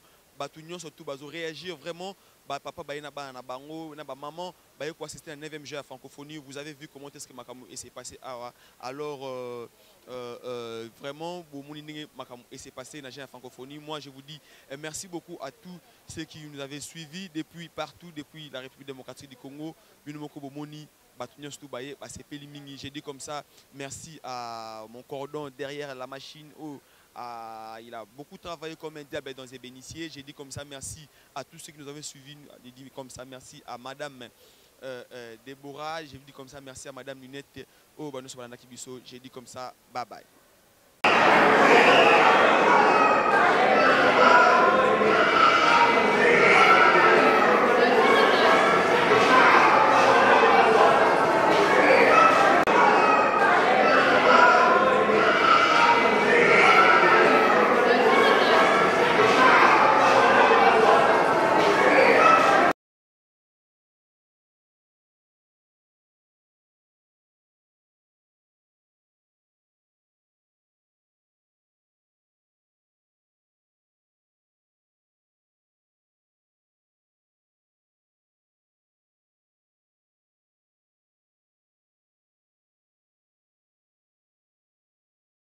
surtout réagir vraiment. Papa na bango na maman pour assister à 9e jeu à francophonie. Vous avez vu comment est-ce que Makamu s'est passé. Alors vraiment et s'est passé dans la francophonie. Moi je vous dis merci beaucoup à tous ceux qui nous avaient suivis depuis partout, depuis la République démocratique du Congo. J'ai dit comme ça merci à mon cordon derrière la machine. Il a beaucoup travaillé comme un diable dans les bénitiers. J'ai dit comme ça merci à tous ceux qui nous avaient suivis. J'ai dit comme ça merci à Madame Déborah. J'ai dit comme ça merci à Madame Lunette. J'ai dit comme ça bye bye.